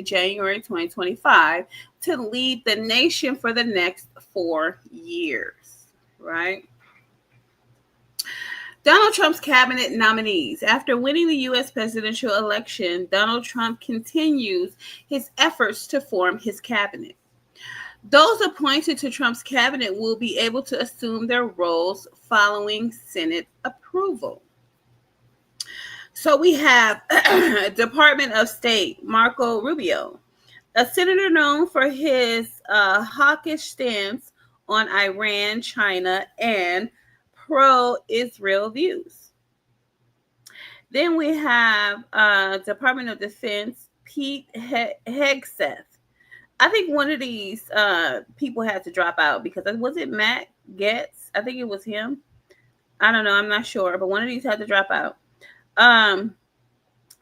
January 2025 to lead the nation for the next 4 years, right? Donald Trump's cabinet nominees. After winning the U.S. presidential election, Donald Trump continues his efforts to form his cabinet. Those appointed to Trump's cabinet will be able to assume their roles following Senate approval. So we have Department of State, Marco Rubio, a senator known for his hawkish stance on Iran, China, and pro-Israel views. Then we have Department of Defense, Pete Hegseth. I think one of these people had to drop out because was it Matt Getz? I think it was him. I don't know. I'm not sure, but one of these had to drop out.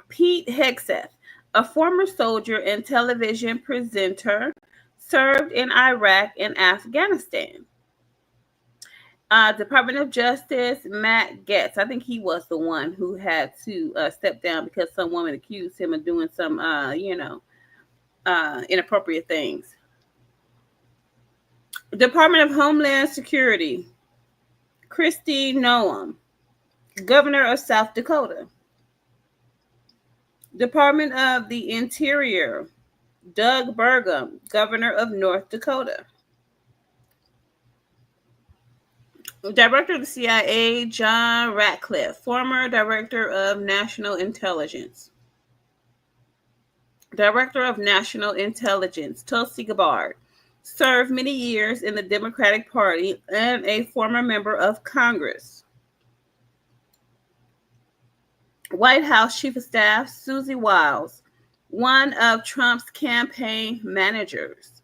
Pete Hegseth, a former soldier and television presenter, served in Iraq and Afghanistan. Department of Justice, Matt Getz. I think he was the one who had to step down because some woman accused him of doing some, inappropriate things. Department of Homeland Security, Kristi Noem, Governor of South Dakota. Department of the Interior, Doug Burgum, Governor of North Dakota. Director of the CIA, John Ratcliffe, former Director of National Intelligence. Director of National Intelligence, Tulsi Gabbard, served many years in the Democratic Party and a former member of Congress. White House Chief of Staff, Susie Wiles, one of Trump's campaign managers.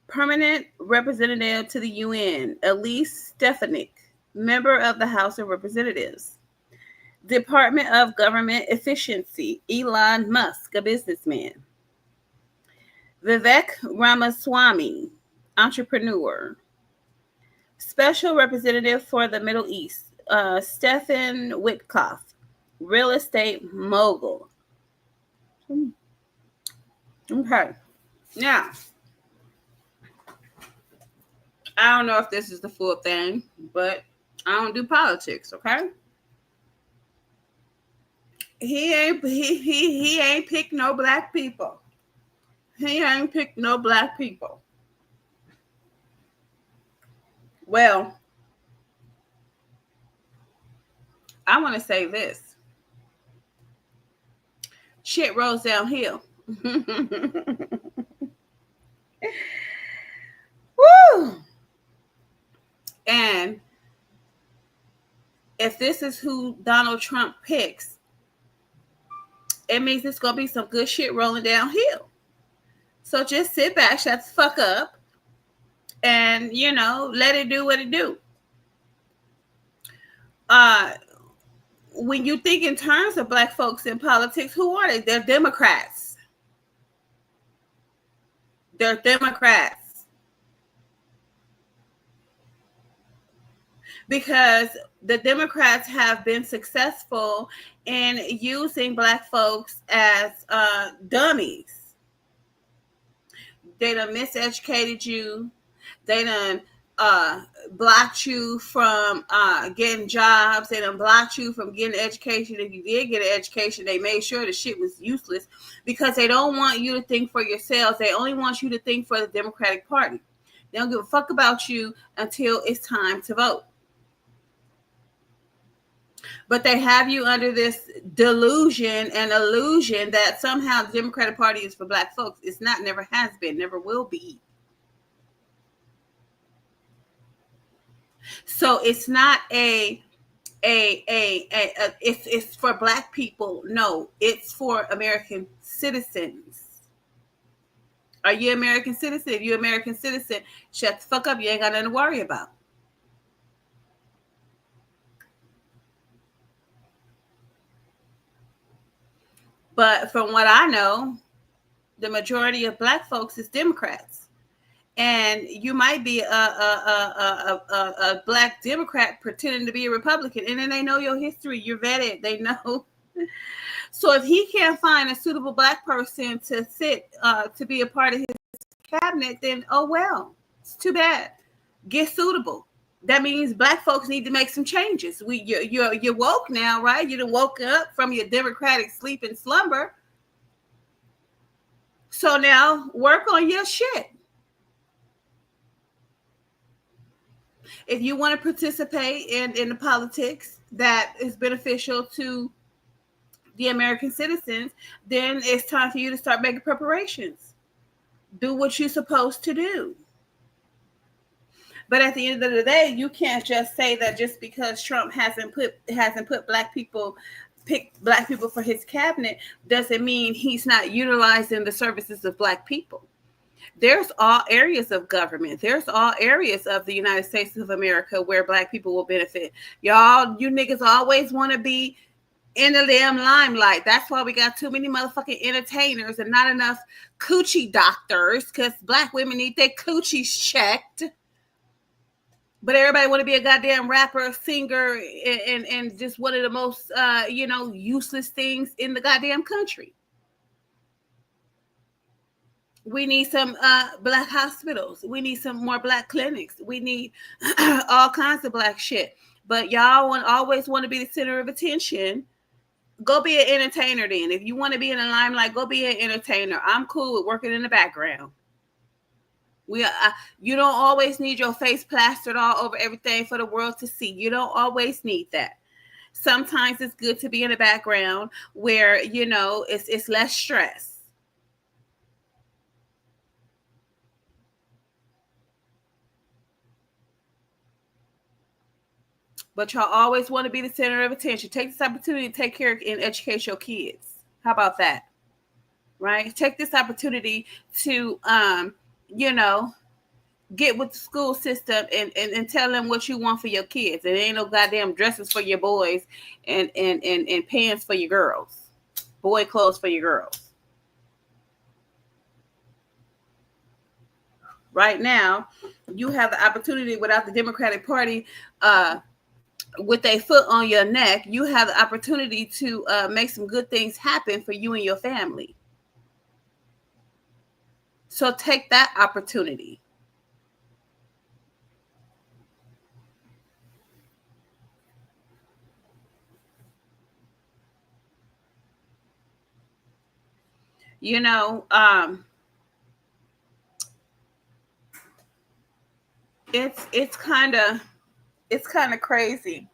Permanent Representative to the UN, Elise Stefanik, member of the House of Representatives. Department of Government Efficiency, Elon Musk, a businessman. Vivek Ramaswamy, entrepreneur. Special Representative for the Middle East, Stephen Witkoff, real estate mogul. Okay. Now, I don't know if this is the full thing, but I don't do politics, okay? He ain't picked no black people. He ain't picked no black people. Well, I want to say this. Shit rolls downhill. Woo! And if this is who Donald Trump picks, it means it's going to be some good shit rolling downhill. So just sit back, shut the fuck up, and, let it do what it do. When you think in terms of black folks in politics, who are they? They're Democrats. They're Democrats. Because the Democrats have been successful in using black folks as dummies. They done miseducated you. They done blocked you from getting jobs. They done blocked you from getting education. If you did get an education, they made sure the shit was useless because they don't want you to think for yourselves. They only want you to think for the Democratic Party. They don't give a fuck about you until it's time to vote. But they have you under this delusion and illusion that somehow the Democratic Party is for black folks. It's not, never has been, never will be. So it's not it's for black people. No, it's for American citizens. Are you an American citizen? If you're an American citizen, shut the fuck up. You ain't got nothing to worry about. But from what I know, the majority of black folks is Democrats. And you might be a black Democrat pretending to be a Republican. And then they know your history. You're vetted. They know So if he can't find a suitable black person to sit to be a part of his cabinet, then oh well, it's too bad. Get suitable. That means black folks need to make some changes. You're woke now, right? You done woke up from your democratic sleep and slumber. So now work on your shit. If you want to participate in the politics that is beneficial to the American citizens, then it's time for you to start making preparations. Do what you're supposed to do. But at the end of the day, you can't just say that just because Trump hasn't picked black people for his cabinet doesn't mean he's not utilizing the services of black people. There's all areas of government. There's all areas of the United States of America where black people will benefit. Y'all, you niggas always want to be in the damn limelight. That's why we got too many motherfucking entertainers and not enough coochie doctors, because black women need their coochies checked. But everybody want to be a goddamn rapper, singer, and just one of the most, useless things in the goddamn country. We need some black hospitals. We need some more black clinics. We need all kinds of black shit. But y'all always want to be the center of attention. Go be an entertainer then. If you want to be in the limelight, go be an entertainer. I'm cool with working in the background. You don't always need your face plastered all over everything for the world to see. You don't always need that. Sometimes it's good to be in the background where, it's less stress. But y'all always want to be the center of attention. Take this opportunity to take care of and educate your kids. How about that? Right? Take this opportunity to, get with the school system and tell them what you want for your kids. It ain't no goddamn dresses for your boys and pants for your girls. Boy clothes for your girls. Right now, you have the opportunity without the Democratic Party with a foot on your neck, you have the opportunity to make some good things happen for you and your family. So take that opportunity. It's kind of crazy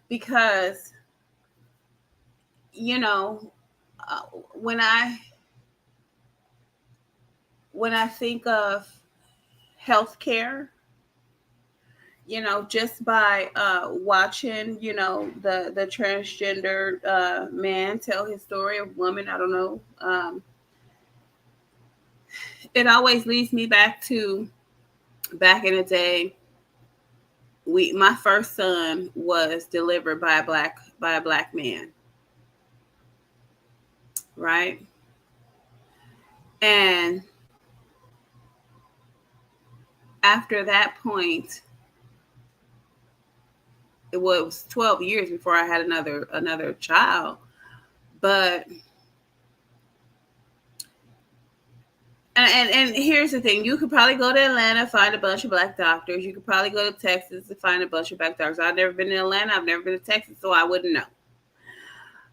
because when I think of healthcare, just by watching, the transgender man tell his story of woman, I don't know. It always leads me back to back in the day. My first son was delivered by a black man. Right? And after that point, it was 12 years before I had another child. But and here's the thing: you could probably go to Atlanta, find a bunch of black doctors. You could probably go to Texas and find a bunch of black doctors. I've never been to Atlanta. I've never been to Texas, so I wouldn't know.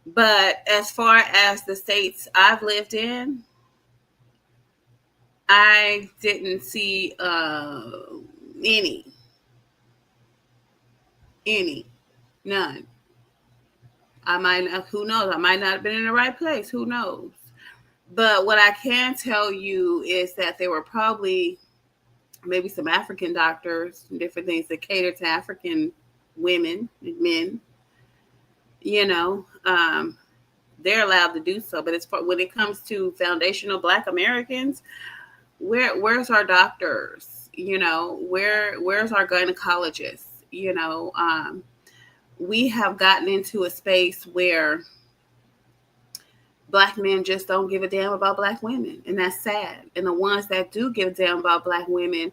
But as far as the states I've lived in, I didn't see none. Who knows? I might not have been in the right place. Who knows? But what I can tell you is that there were probably maybe some African doctors and different things that cater to African women and men. They're allowed to do so. But when it comes to foundational Black Americans, where's our doctors? Where's our gynecologists? We have gotten into a space where Black men just don't give a damn about Black women, and that's sad. And the ones that do give a damn about Black women,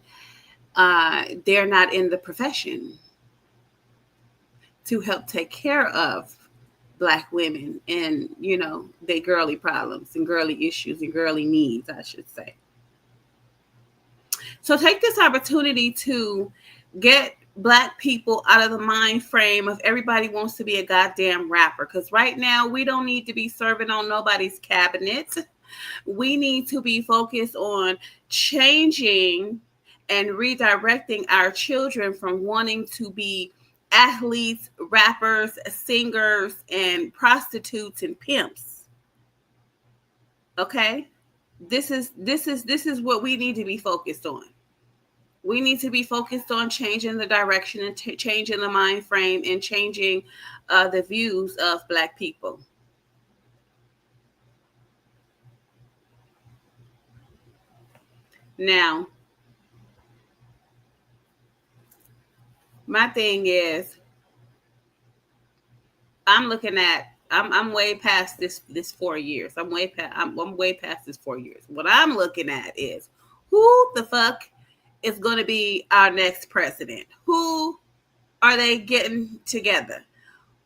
they're not in the profession to help take care of Black women and, you know, their girly problems and girly issues and girly needs, I should say. So take this opportunity to get Black people out of the mind frame of everybody wants to be a goddamn rapper. Because right now we don't need to be serving on nobody's cabinet. We need to be focused on changing and redirecting our children from wanting to be athletes, rappers, singers, and prostitutes and pimps. Okay? This is what we need to be focused on. We need to be focused on changing the direction and changing the mind frame and changing the views of Black people. Now, my thing is, I'm way past this 4 years. I'm way past this 4 years. What I'm looking at is who the fuck is going to be our next president? Who are they getting together?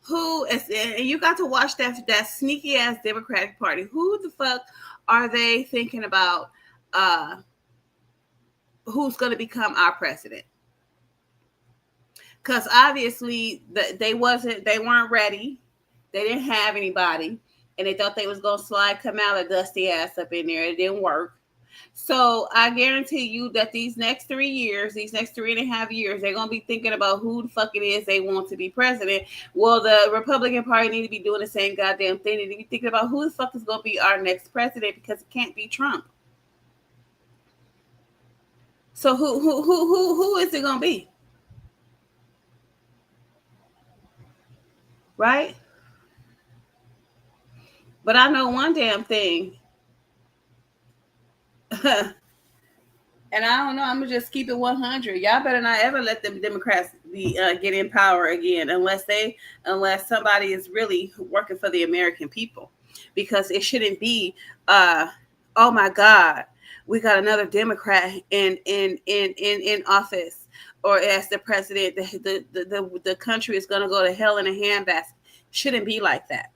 Who is, and you got to watch that sneaky ass Democratic Party. Who the fuck are they thinking about? Who's going to become our president? Because obviously they weren't ready. They didn't have anybody, and they thought they was gonna slide Kamala dusty ass up in there. It didn't work. So I guarantee you that these next 3 years, these next 3.5 years, they're gonna be thinking about who the fuck it is they want to be president. Well, the Republican Party need to be doing the same goddamn thing. They need to be thinking about who the fuck is gonna be our next president, because it can't be Trump. So who is it gonna be? Right? But I know one damn thing. And I don't know, I'm gonna just keep it 100. Y'all better not ever let the Democrats be get in power again, unless somebody is really working for the American people, because it shouldn't be oh my God, we got another Democrat in office or as the president. The country is gonna go to hell in a handbasket. Shouldn't be like that.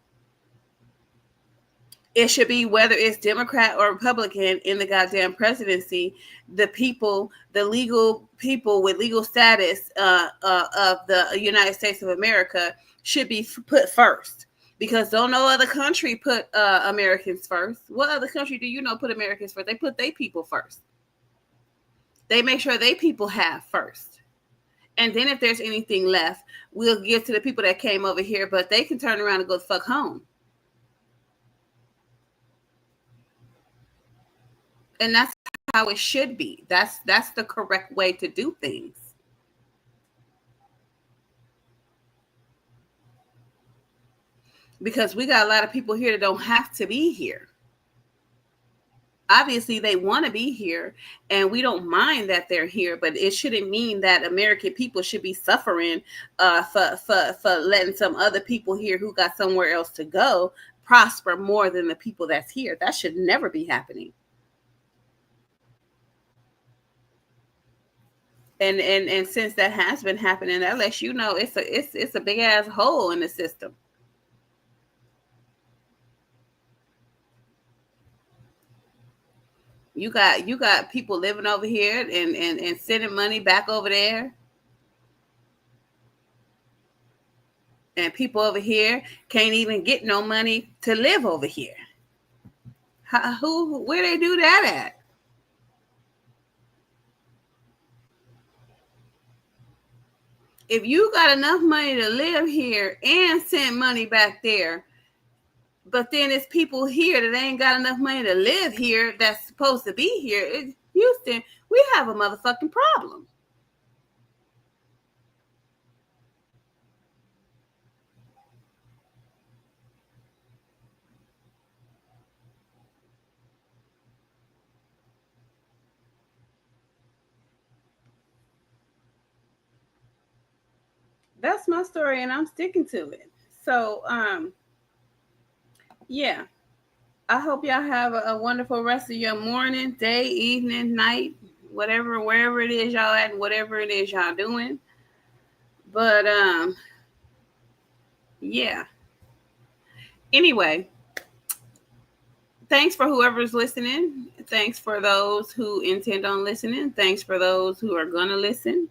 It should be, whether it's Democrat or Republican in the goddamn presidency, the people, the legal people with legal status of the United States of America should be put first. Because don't no other country put Americans first. What other country do you know put Americans first? They put their people first. They make sure they people have first. And then if there's anything left, we'll give to the people that came over here, but they can turn around and go the fuck home. And that's how it should be. That's the correct way to do things. Because we got a lot of people here that don't have to be here. Obviously, they want to be here, and we don't mind that they're here, but it shouldn't mean that American people should be suffering for letting some other people here who got somewhere else to go prosper more than the people that's here. That should never be happening. And since that has been happening, that lets you know it's a big ass hole in the system. You got people living over here and sending money back over there. And people over here can't even get no money to live over here. Where they do that at? If you got enough money to live here and send money back there, but then it's people here that ain't got enough money to live here that's supposed to be here. In Houston, we have a motherfucking problem. That's my story, and I'm sticking to it. So, yeah. I hope y'all have a wonderful rest of your morning, day, evening, night, whatever, wherever it is y'all at, and whatever it is y'all doing. But yeah. Anyway, thanks for whoever's listening. Thanks for those who intend on listening. Thanks for those who are going to listen.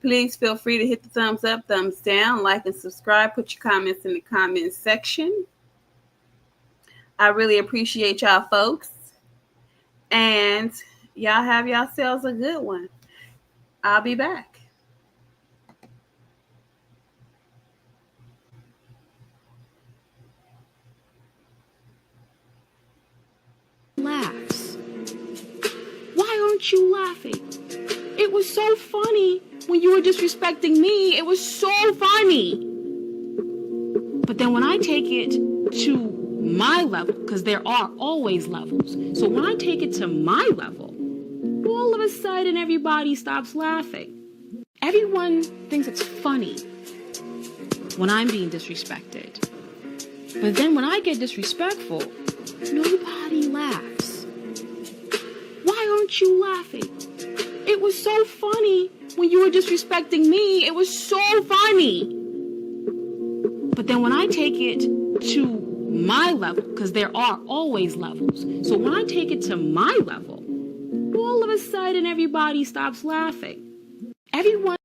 Please feel free to hit the thumbs up, thumbs down, like and subscribe. Put your comments in the comments section. I really appreciate y'all folks. And y'all have yourselves a good one. I'll be back. Laughs. Why aren't you laughing? It was so funny when you were disrespecting me. It was so funny. But then when I take it to my level, because there are always levels. So when I take it to my level, all of a sudden everybody stops laughing. Everyone thinks it's funny when I'm being disrespected. But then when I get disrespectful, nobody laughs. Why aren't you laughing? It was so funny when you were disrespecting me. It was so funny. But then when I take it to my level, because there are always levels. So when I take it to my level, all of a sudden everybody stops laughing. Everyone